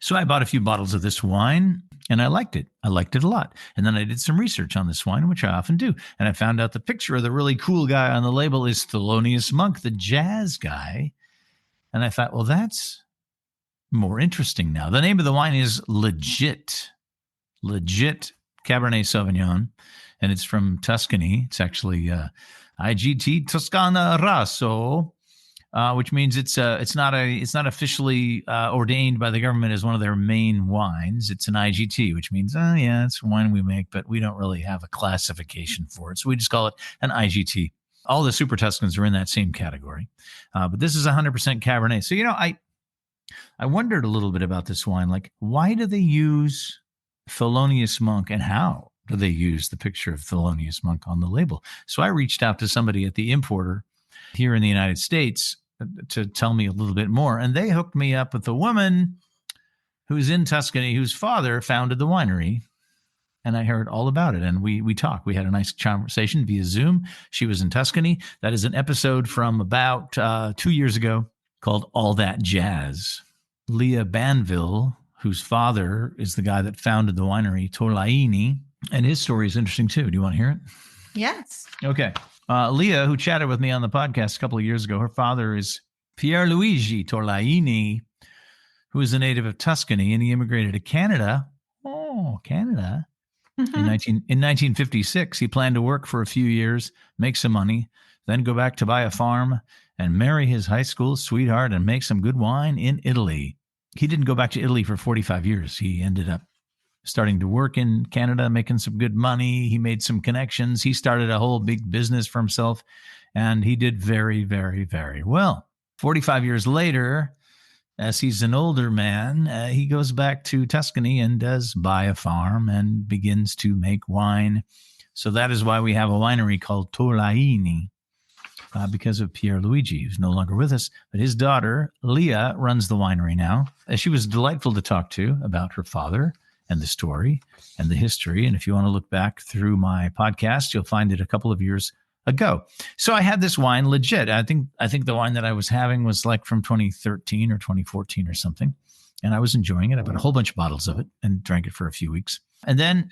Speaker 2: So I bought a few bottles of this wine. And I liked it. I liked it a lot. And then I did some research on this wine, which I often do. And I found out the picture of the really cool guy on the label is Thelonious Monk, the jazz guy. And I thought, well, that's more interesting now. The name of the wine is Legit Cabernet Sauvignon. And it's from Tuscany. It's actually IGT Toscana Rosso, which means it's not officially ordained by the government as one of their main wines. It's an IGT, which means it's a wine we make, but we don't really have a classification for it, so we just call it an IGT. All the Super Tuscans are in that same category, but this is 100% Cabernet. So I wondered a little bit about this wine, like why do they use Thelonious Monk and how do they use the picture of Thelonious Monk on the label? So I reached out to somebody at the importer here in the United States to tell me a little bit more. And they hooked me up with a woman who's in Tuscany, whose father founded the winery. And I heard all about it. And we talked. We had a nice conversation via Zoom. She was in Tuscany. That is an episode from about 2 years ago called All That Jazz. Leah Banville, whose father is the guy that founded the winery, Tolaini. And his story is interesting too. Do you want to hear it?
Speaker 1: Yes.
Speaker 2: Okay. Leah, who chatted with me on the podcast a couple of years ago, her father is Pierluigi Tolaini, who is a native of Tuscany, and he immigrated to Canada. Oh, Canada. Mm-hmm. In 1956, he planned to work for a few years, make some money, then go back to buy a farm and marry his high school sweetheart and make some good wine in Italy. He didn't go back to Italy for 45 years. He ended up starting to work in Canada, making some good money. He made some connections. He started a whole big business for himself, and he did very, very, very well. 45 years later, as he's an older man, he goes back to Tuscany and does buy a farm and begins to make wine. So that is why we have a winery called Tolaini, because of Pierluigi, who's no longer with us. But his daughter, Leah, runs the winery now. She was delightful to talk to about her father and the story and the history. And if you want to look back through my podcast, you'll find it a couple of years ago. So I had this wine Legit. I think the wine that I was having was like from 2013 or 2014 or something. And I was enjoying it. I bought a whole bunch of bottles of it and drank it for a few weeks. And then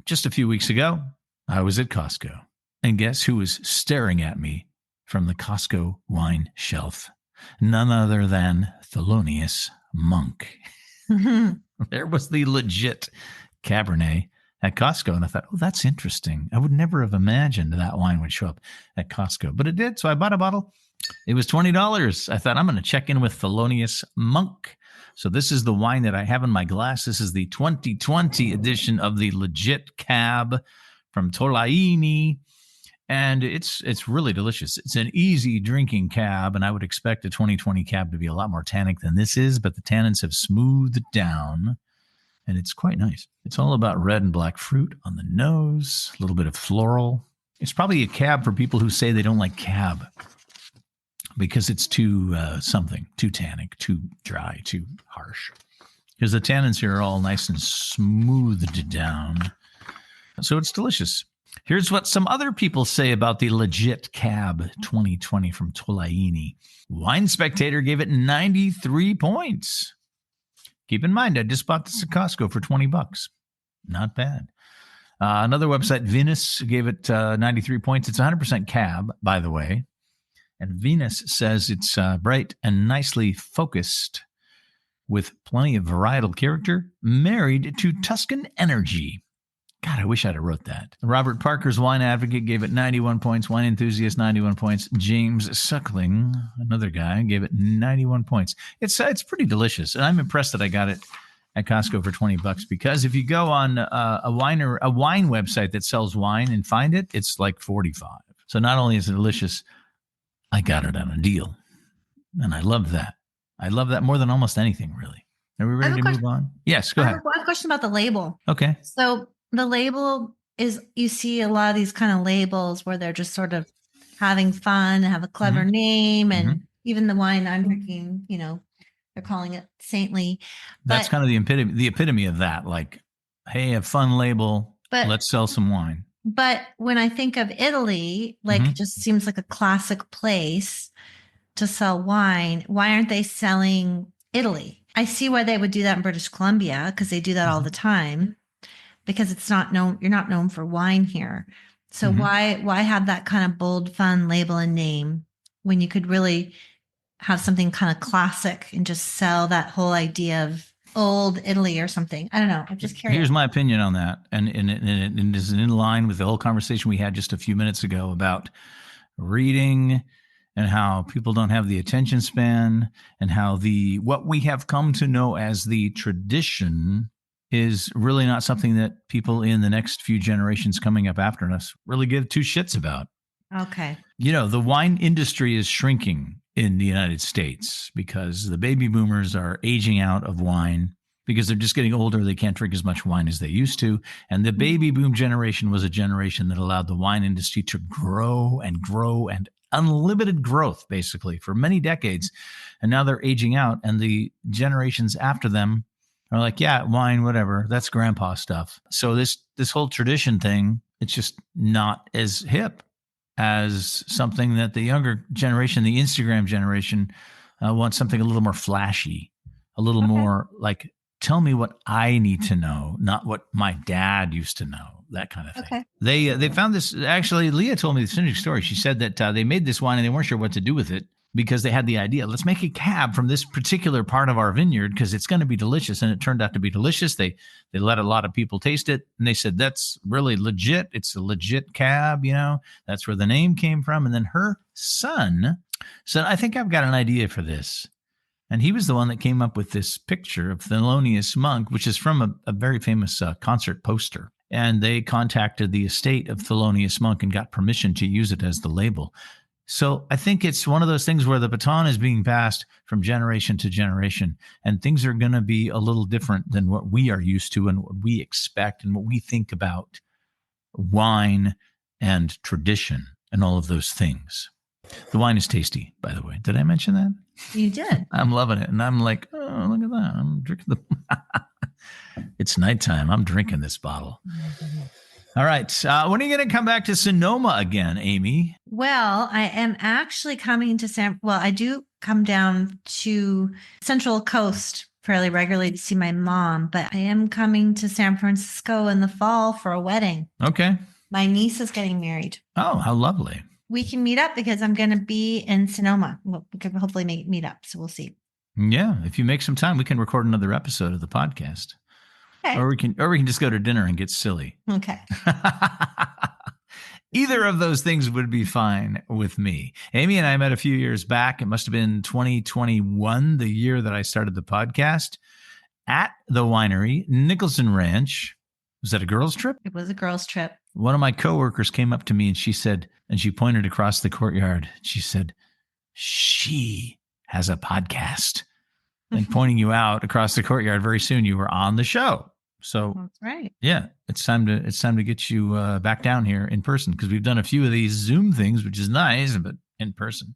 Speaker 2: just a few weeks ago, I was at Costco. And guess who was staring at me from the Costco wine shelf? None other than Thelonious Monk. There was the Legit Cabernet at Costco. And I thought, oh, that's interesting. I would never have imagined that wine would show up at Costco, but it did. So I bought a bottle. It was $20. I thought I'm going to check in with Thelonious Monk. So this is the wine that I have in my glass. This is the 2020 edition of the Legit Cab from Tolaini. And it's really delicious. It's an easy drinking cab, and I would expect a 2020 cab to be a lot more tannic than this is, but the tannins have smoothed down, and it's quite nice. It's all about red and black fruit on the nose, a little bit of floral. It's probably a cab for people who say they don't like cab because it's too too tannic, too dry, too harsh. Because the tannins here are all nice and smoothed down. So it's delicious. Here's what some other people say about the Legit Cab 2020 from Tolaini. Wine Spectator gave it 93 points. Keep in mind, I just bought this at Costco for $20. Not bad. Another website, Venus, gave it 93 points. It's 100% Cab, by the way. And Venus says it's bright and nicely focused with plenty of varietal character, married to Tuscan energy. God, I wish I'd have wrote that. Robert Parker's Wine Advocate gave it 91 points. Wine Enthusiast, 91 points. James Suckling, another guy, gave it 91 points. It's pretty delicious, and I'm impressed that I got it at Costco for $20 because if you go on a wine website that sells wine and find it, it's like 45. So not only is it delicious, I got it on a deal, and I love that. I love that more than almost anything, really. Are we ready to move on? Yes, go ahead.
Speaker 1: I have a question about the label.
Speaker 2: Okay.
Speaker 1: So the label is, you see a lot of these kind of labels where they're just sort of having fun, have a clever name. And even the wine I'm drinking, they're calling it saintly.
Speaker 2: That's kind of the epitome of that. Like, hey, a fun label, let's sell some wine.
Speaker 1: But when I think of Italy, it just seems like a classic place to sell wine. Why aren't they selling Italy? I see why they would do that in British Columbia, because they do that all the time, because it's not known, you're not known for wine here. So why have that kind of bold, fun label and name when you could really have something kind of classic and just sell that whole idea of old Italy or something? I don't know. I'm just curious.
Speaker 2: Here's my opinion on that. And it is in line with the whole conversation we had just a few minutes ago about reading and how people don't have the attention span, and how what we have come to know as the tradition is really not something that people in the next few generations coming up after us really give two shits about.
Speaker 1: Okay.
Speaker 2: The wine industry is shrinking in the United States because the baby boomers are aging out of wine because they're just getting older. They can't drink as much wine as they used to. And the baby boom generation was a generation that allowed the wine industry to grow and grow and unlimited growth, basically, for many decades. And now they're aging out, and the generations after them are like, yeah, wine, whatever, that's grandpa stuff. So this whole tradition thing, it's just not as hip as something that the younger generation, the Instagram generation, wants something a little more flashy, a little more like, tell me what I need to know, not what my dad used to know, that kind of thing. Okay. They found this, actually, Leah told me this interesting story. She said that they made this wine and they weren't sure what to do with it because they had the idea, let's make a cab from this particular part of our vineyard because it's going to be delicious. And it turned out to be delicious. They let a lot of people taste it, and they said, that's really legit. It's a legit cab, that's where the name came from. And then her son said, I think I've got an idea for this. And he was the one that came up with this picture of Thelonious Monk, which is from a very famous concert poster. And they contacted the estate of Thelonious Monk and got permission to use it as the label. So I think it's one of those things where the baton is being passed from generation to generation, and things are going to be a little different than what we are used to and what we expect and what we think about wine and tradition and all of those things. The wine is tasty, by the way. Did I mention that?
Speaker 1: You did.
Speaker 2: I'm loving it. And I'm like, oh, look at that. I'm drinking It's nighttime. I'm drinking this bottle. All right. When are you going to come back to Sonoma again, Amy?
Speaker 1: Well, I am actually coming to I do come down to Central Coast fairly regularly to see my mom, but I am coming to San Francisco in the fall for a wedding.
Speaker 2: Okay.
Speaker 1: My niece is getting married.
Speaker 2: Oh, how lovely.
Speaker 1: We can meet up because I'm going to be in Sonoma. We can hopefully meet up. So we'll see.
Speaker 2: Yeah. If you make some time, we can record another episode of the podcast. Okay. Or we can just go to dinner and get silly.
Speaker 1: Okay.
Speaker 2: Either of those things would be fine with me. Amy and I met a few years back. It must have been 2021, the year that I started the podcast, at the winery, Nicholson Ranch. Was that a girls' trip?
Speaker 1: It was a girls' trip.
Speaker 2: One of my coworkers came up to me and she said, and she pointed across the courtyard. She said, she has a podcast. And pointing you out across the courtyard, very soon you were on the show. So
Speaker 1: that's right.
Speaker 2: Yeah, it's time to get you back down here in person, because we've done a few of these Zoom things, which is nice, but in person,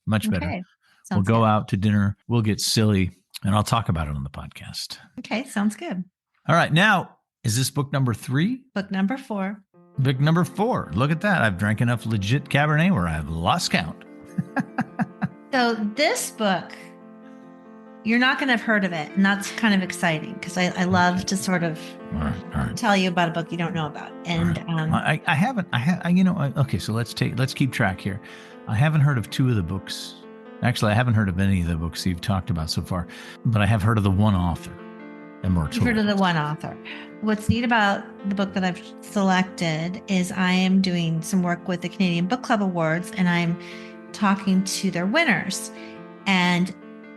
Speaker 2: much better. Okay. We'll go out to dinner. We'll get silly, and I'll talk about it on the podcast.
Speaker 1: Okay, sounds good.
Speaker 2: All right, now, is this book number 3?
Speaker 1: Book number 4.
Speaker 2: Book number 4. Look at that. I've drank enough legit Cabernet where I've lost count.
Speaker 1: So this book, you're not going to have heard of it. And that's kind of exciting because I love to sort of tell you about a book you don't know about. And
Speaker 2: I haven't, okay, so let's keep track here. I haven't heard of 2 of the books. Actually, I haven't heard of any of the books you've talked about so far, but I have heard of the one author, Amor.
Speaker 1: You've heard of the one author. What's neat about the book that I've selected is I am doing some work with the Canadian Book Club Awards, and I'm talking to their winners. And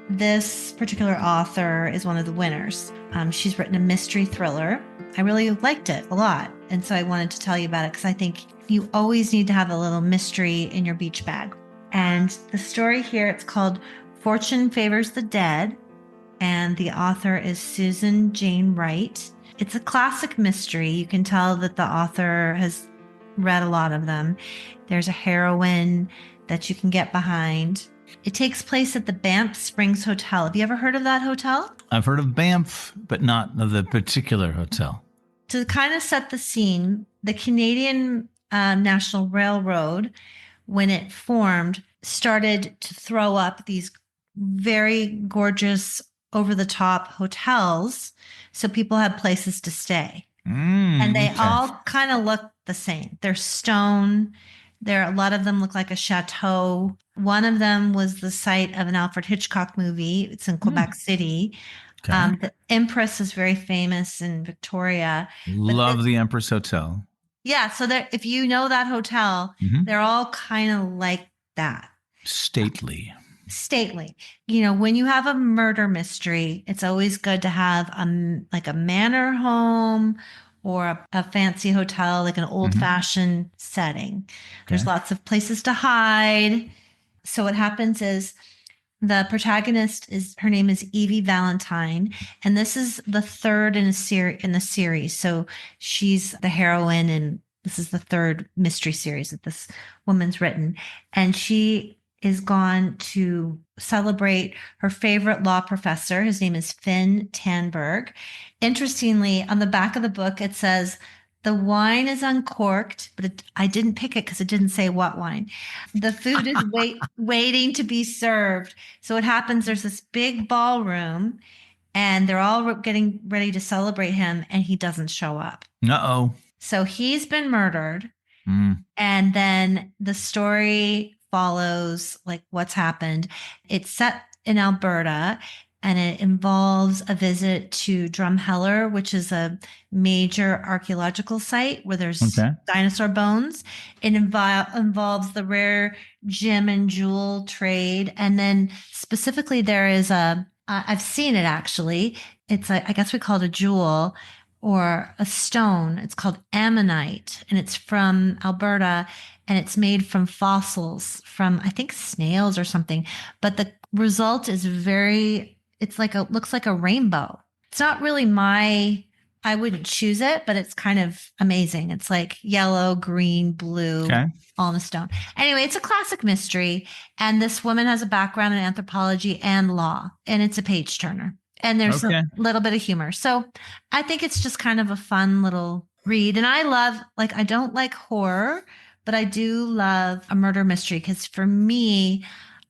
Speaker 1: this particular author is one of the winners. She's written a mystery thriller. I really liked it a lot. And so I wanted to tell you about it because I think you always need to have a little mystery in your beach bag. And the story here, it's called Fortune Favors the Dead. And the author is Susan Jane Wright. It's a classic mystery. You can tell that the author has read a lot of them. There's a heroine that you can get behind. It takes place at the Banff Springs Hotel. Have you ever heard of that hotel?
Speaker 2: I've heard of Banff, but not of the particular hotel.
Speaker 1: To kind of set the scene, the Canadian National Railroad, when it formed, started to throw up these very gorgeous over the top hotels so people have places to stay. And they
Speaker 2: Okay.
Speaker 1: all kind of look the same. They're stone. A lot of them look like a chateau. One of them was the site of an Alfred Hitchcock movie. It's in Quebec City.
Speaker 2: Okay.
Speaker 1: The Empress is very famous in Victoria.
Speaker 2: Love the Empress Hotel.
Speaker 1: Yeah, so if you know that hotel, they're all kind of like that.
Speaker 2: Stately.
Speaker 1: When you have a murder mystery, it's always good to have like a manor home or a fancy hotel, like an old-fashioned setting. There's lots of places to hide. So what happens is the protagonist her name is Evie Valentine, and this is the third in the series. So she's the heroine, and this is the third mystery series that this woman's written, and she is gone to celebrate her favorite law professor. His name is Finn Tanberg. Interestingly, on the back of the book, it says, the wine is uncorked, but I didn't pick it because it didn't say what wine. The food is waiting to be served. So what happens, there's this big ballroom, and they're all getting ready to celebrate him, and he doesn't show up.
Speaker 2: Uh-oh.
Speaker 1: So he's been murdered. And then the story follows like what's happened. It's set in Alberta, and it involves a visit to Drumheller, which is a major archaeological site where there's dinosaur bones. It involves the rare gem and jewel trade. And then specifically there is I've seen it actually. It's I guess we call it a jewel or a stone. It's called ammonite, and it's from Alberta, and it's made from fossils from, I think, snails or something. But the result is looks like a rainbow. It's not really I wouldn't choose it, but it's kind of amazing. It's like yellow, green, blue, all in a stone. Anyway, it's a classic mystery. And this woman has a background in anthropology and law, and it's a page turner. And there's a little bit of humor. So I think it's just kind of a fun little read. And I don't like horror, but I do love a murder mystery because for me,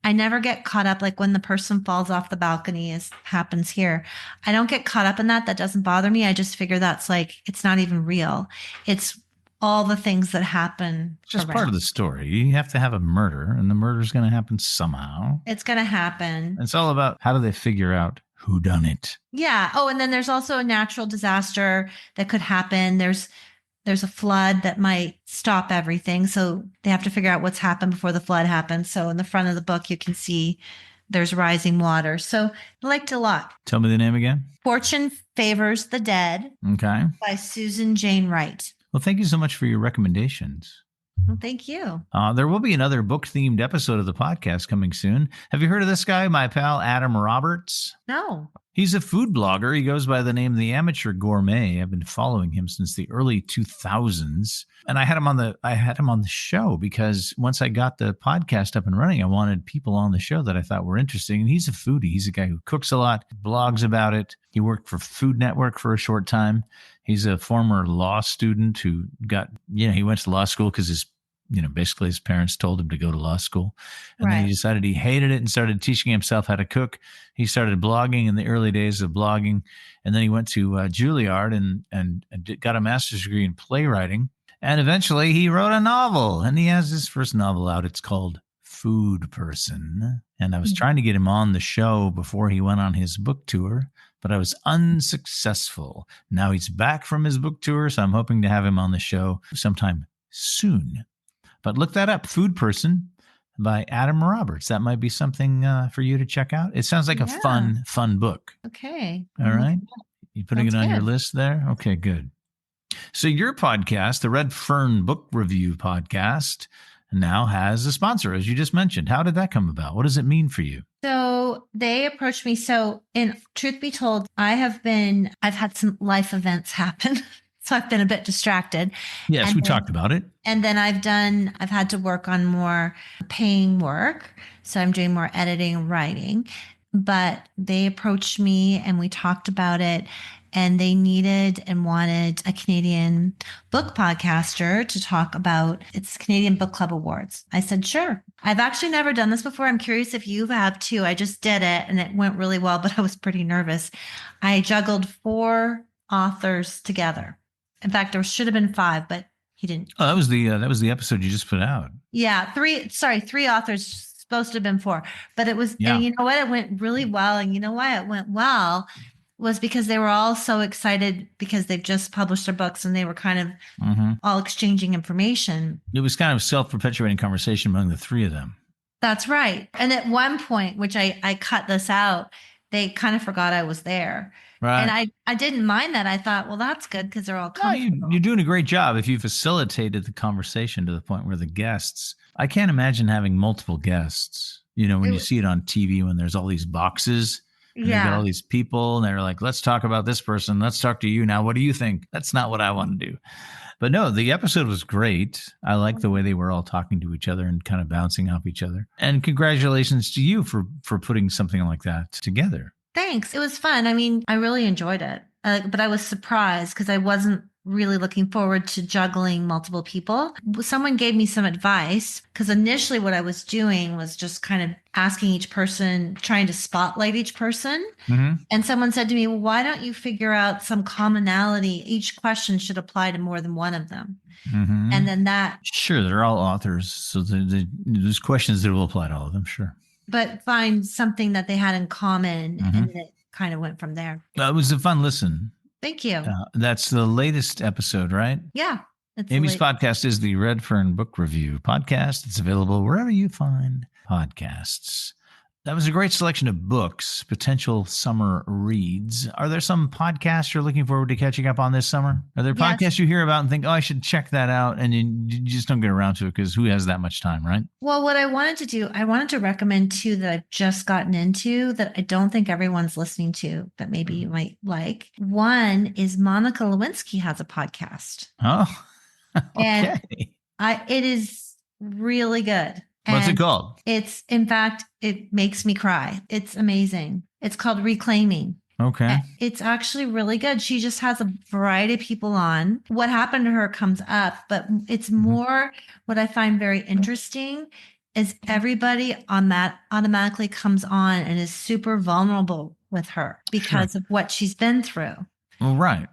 Speaker 1: I never get caught up like when the person falls off the balcony happens here. I don't get caught up in that. That doesn't bother me. I just figure that's like, it's not even real. It's all the things that happen.
Speaker 2: It's just part of the story. You have to have a murder, and the murder's going to happen somehow.
Speaker 1: It's going to happen.
Speaker 2: It's all about how do they figure out who done it.
Speaker 1: Yeah. Oh, and then there's also a natural disaster that could happen. There's a flood that might stop everything. So they have to figure out what's happened before the flood happens. So in the front of the book, you can see there's rising water. So I liked it a lot.
Speaker 2: Tell me the name again.
Speaker 1: Fortune Favors the Dead.
Speaker 2: Okay.
Speaker 1: By Susan Jane Wright.
Speaker 2: Well, thank you so much for your recommendations.
Speaker 1: Well, thank you.
Speaker 2: There will be another book-themed episode of the podcast coming soon. Have you heard of this guy, my pal Adam Roberts?
Speaker 1: No.
Speaker 2: He's a food blogger. He goes by the name The Amateur Gourmet. I've been following him since the early 2000s. And I had him on the show because once I got the podcast up and running, I wanted people on the show that I thought were interesting. And he's a foodie. He's a guy who cooks a lot, blogs about it. He worked for Food Network for a short time. He's a former law student who he went to law school because basically his parents told him to go to law school. And then he decided he hated it and started teaching himself how to cook. He started blogging in the early days of blogging. And then he went to Juilliard and got a master's degree in playwriting. And eventually he wrote a novel, and he has his first novel out. It's called Food Person. And I was trying to get him on the show before he went on his book tour, but I was unsuccessful. Now he's back from his book tour, so I'm hoping to have him on the show sometime soon. But look that up, Food Person by Adam Roberts. That might be something for you to check out. It sounds like a fun book.
Speaker 1: Okay.
Speaker 2: All right. You putting it on your list there? Okay, good. So your podcast, the Redfern Book Review Podcast, now has a sponsor, as you just mentioned. How did that come about? What does it mean for you?
Speaker 1: So they approached me. So in truth be told, I've had some life events happen. So I've been a bit distracted.
Speaker 2: Yes, we talked about it.
Speaker 1: And then I've had to work on more paying work. So I'm doing more editing and writing. But they approached me and we talked about it. and they needed and wanted a Canadian book podcaster to talk about its Canadian Book Club Awards. I said, sure. I've actually never done this before. I'm curious if you have too. I just did it and it went really well, but I was pretty nervous. I juggled 4 authors together. In fact, there should have been 5, but he didn't.
Speaker 2: Oh, that was the episode you just put out.
Speaker 1: Yeah, 3 authors. Supposed to have been 4, but it was, and you know what? It went really well. And you know why it went well was because they were all so excited because they've just published their books and they were kind of all exchanging information.
Speaker 2: It was kind of self-perpetuating conversation among the 3 of them.
Speaker 1: That's right. And at one point, which I cut this out, they kind of forgot I was there. Right. And I didn't mind that. I thought, well, that's good because they're all comfortable.
Speaker 2: No, you're doing a great job if you facilitated the conversation to the point where the guests, I can't imagine having multiple guests, when you see it on TV, when there's all these boxes and they got all these people and they're like, let's talk about this person. Let's talk to you now. What do you think? That's not what I want to do. But no, the episode was great. I like the way they were all talking to each other and kind of bouncing off each other. And congratulations to you for putting something like that together.
Speaker 1: Thanks. It was fun. I mean, I really enjoyed it, but I was surprised because I wasn't really looking forward to juggling multiple people. Someone gave me some advice because initially what I was doing was just kind of asking each person, trying to spotlight each person. Mm-hmm. And someone said to me, well, why don't you figure out some commonality? Each question should apply to more than one of them. Mm-hmm. And then that. Sure,
Speaker 2: they're all authors. So there's questions that will apply to all of them. Sure.
Speaker 1: But find something that they had in common, and it kind of went from there.
Speaker 2: It was a fun listen.
Speaker 1: Thank you.
Speaker 2: That's the latest episode, right?
Speaker 1: Yeah.
Speaker 2: Amy's podcast is the Redfern Book Review Podcast. It's available wherever you find podcasts. That was a great selection of books, potential summer reads. Are there some podcasts you're looking forward to catching up on this summer? Are there podcasts you hear about and think, oh, I should check that out, and you just don't get around to it because who has that much time, right?
Speaker 1: Well, what I wanted to do, I wanted to recommend 2 that I've just gotten into that I don't think everyone's listening to, but maybe you might like. One is Monica Lewinsky has a podcast.
Speaker 2: Oh, okay.
Speaker 1: And it is really good.
Speaker 2: What's it called?
Speaker 1: In fact, it makes me cry. It's amazing. It's called Reclaiming.
Speaker 2: Okay.
Speaker 1: It's actually really good. She just has a variety of people on. What happened to her comes up, but it's more what I find very interesting is everybody on that automatically comes on and is super vulnerable with her because of what she's been through.
Speaker 2: Well, right.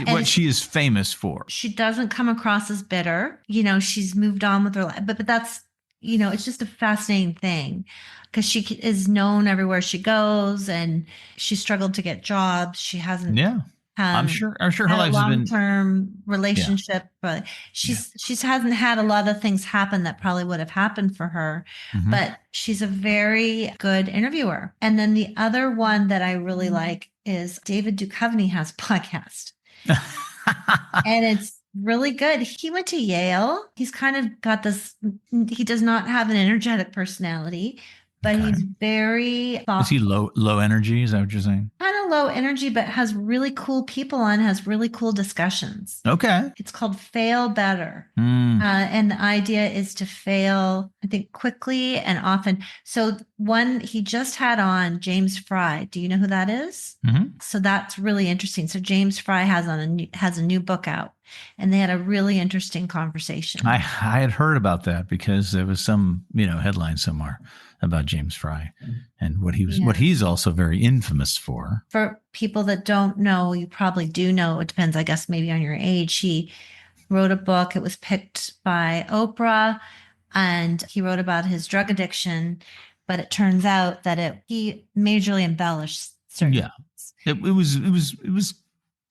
Speaker 2: What she is famous for.
Speaker 1: She doesn't come across as bitter. She's moved on with her life, but that's, it's just a fascinating thing because she is known everywhere she goes and she struggled to get jobs. She hasn't.
Speaker 2: Yeah. I'm sure her life's been
Speaker 1: long-term relationship, but she hasn't had a lot of things happen that probably would have happened for her, but she's a very good interviewer. And then the other one that I really like is David Duchovny has a podcast and it's really good. He went to Yale. He's kind of got this, he does not have an energetic personality, but he's very thoughtful.
Speaker 2: Is he low energy? Is that what you're saying?
Speaker 1: Kind of low energy, but has really cool people on, has really cool discussions.
Speaker 2: Okay.
Speaker 1: It's called Fail Better. And the idea is to fail, I think, quickly and often. So one, he just had on James Fry. Do you know who that is? Mm-hmm. So that's really interesting. So James Fry has a new book out. And they had a really interesting conversation.
Speaker 2: I had heard about that because there was some, headline somewhere about James Fry and what he's also very infamous for.
Speaker 1: For people that don't know, you probably do know. It depends, I guess, maybe on your age. He wrote a book. It was picked by Oprah, and he wrote about his drug addiction. But it turns out that he majorly embellished certain things.
Speaker 2: It was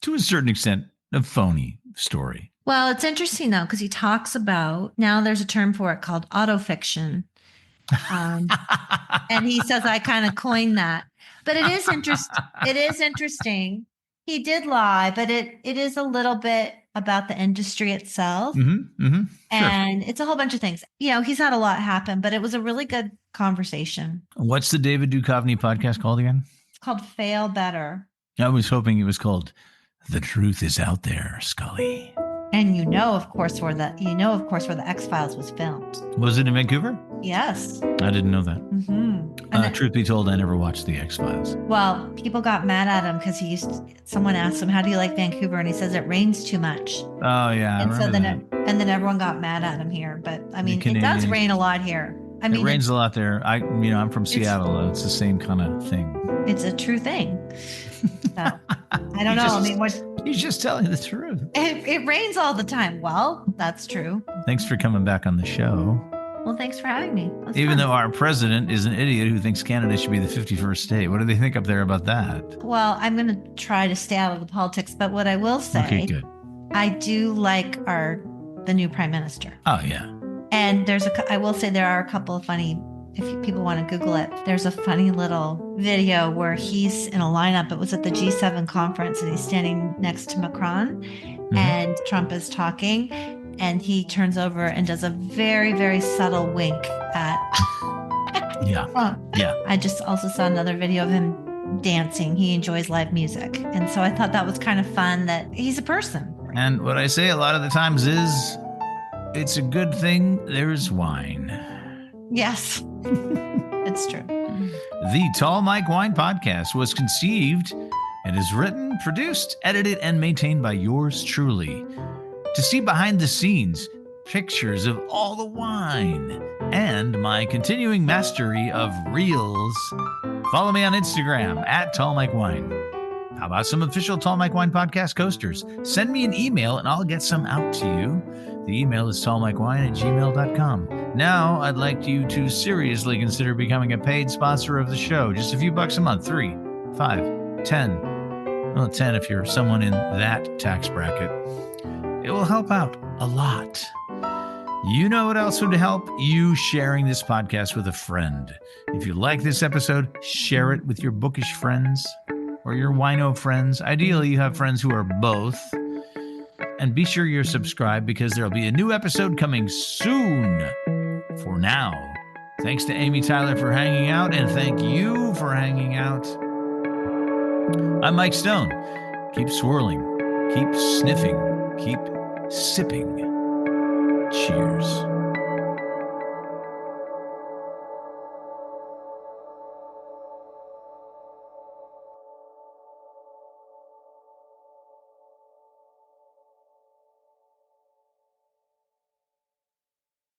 Speaker 2: to a certain extent a phony story.
Speaker 1: Well, it's interesting though, because he talks about, now there's a term for it called autofiction. And he says, I kind of coined that, but it is interesting. He did lie, but it is a little bit about the industry itself. And it's a whole bunch of things. He's had a lot happen, but it was a really good conversation.
Speaker 2: What's the David Duchovny podcast called again?
Speaker 1: It's called Fail Better.
Speaker 2: I was hoping it was called The Truth Is Out There, Scully.
Speaker 1: And of course, where the X-Files was filmed.
Speaker 2: Was it in Vancouver?
Speaker 1: Yes.
Speaker 2: I didn't know that.
Speaker 1: Mm-hmm.
Speaker 2: Truth be told, I never watched the X-Files.
Speaker 1: Well, people got mad at him because someone asked him, how do you like Vancouver? And he says, it rains too much.
Speaker 2: Oh, yeah.
Speaker 1: And then everyone got mad at him here. But I mean, it does rain a lot here. I mean,
Speaker 2: it rains a lot there. I'm from Seattle. It's the same kind of thing.
Speaker 1: It's a true thing. So, I don't know.
Speaker 2: He's just telling the truth.
Speaker 1: It rains all the time. Well, that's true.
Speaker 2: Thanks for coming back on the show.
Speaker 1: Well, thanks for having me.
Speaker 2: Even though our president is an idiot who thinks Canada should be the 51st state. What do they think up there about that?
Speaker 1: Well, I'm going to try to stay out of the politics. But what I will say,
Speaker 2: okay, good.
Speaker 1: I do like the new prime minister.
Speaker 2: Oh, yeah.
Speaker 1: And I will say there are a couple of funny, if people want to Google it, there's a funny little video where he's in a lineup. It was at the G7 conference and he's standing next to Macron and Trump is talking and he turns over and does a very, very subtle wink at Trump. Yeah. I just also saw another video of him dancing. He enjoys live music. And so I thought that was kind of fun that he's a person.
Speaker 2: And what I say a lot of the times is, it's a good thing there's wine.
Speaker 1: Yes, it's true.
Speaker 2: The Tall Mike Wine Podcast was conceived and is written, produced, edited, and maintained by yours truly. To see behind the scenes, pictures of all the wine, and my continuing mastery of reels, follow me on Instagram at Tall Mike Wine. How about some official Tall Mike Wine Podcast coasters? Send me an email and I'll get some out to you. The email is tallmikewine@gmail.com. Now, I'd like you to seriously consider becoming a paid sponsor of the show. Just a few bucks a month, 3, 5, 10. Well, 10 if you're someone in that tax bracket. It will help out a lot. You know what else would help? You sharing this podcast with a friend. If you like this episode, share it with your bookish friends or your wino friends. Ideally, you have friends who are both. And be sure you're subscribed because there'll be a new episode coming soon. For now, thanks to Amy Tyler for hanging out, and thank you for hanging out. I'm Mike Stone. Keep swirling, keep sniffing, keep sipping. Cheers.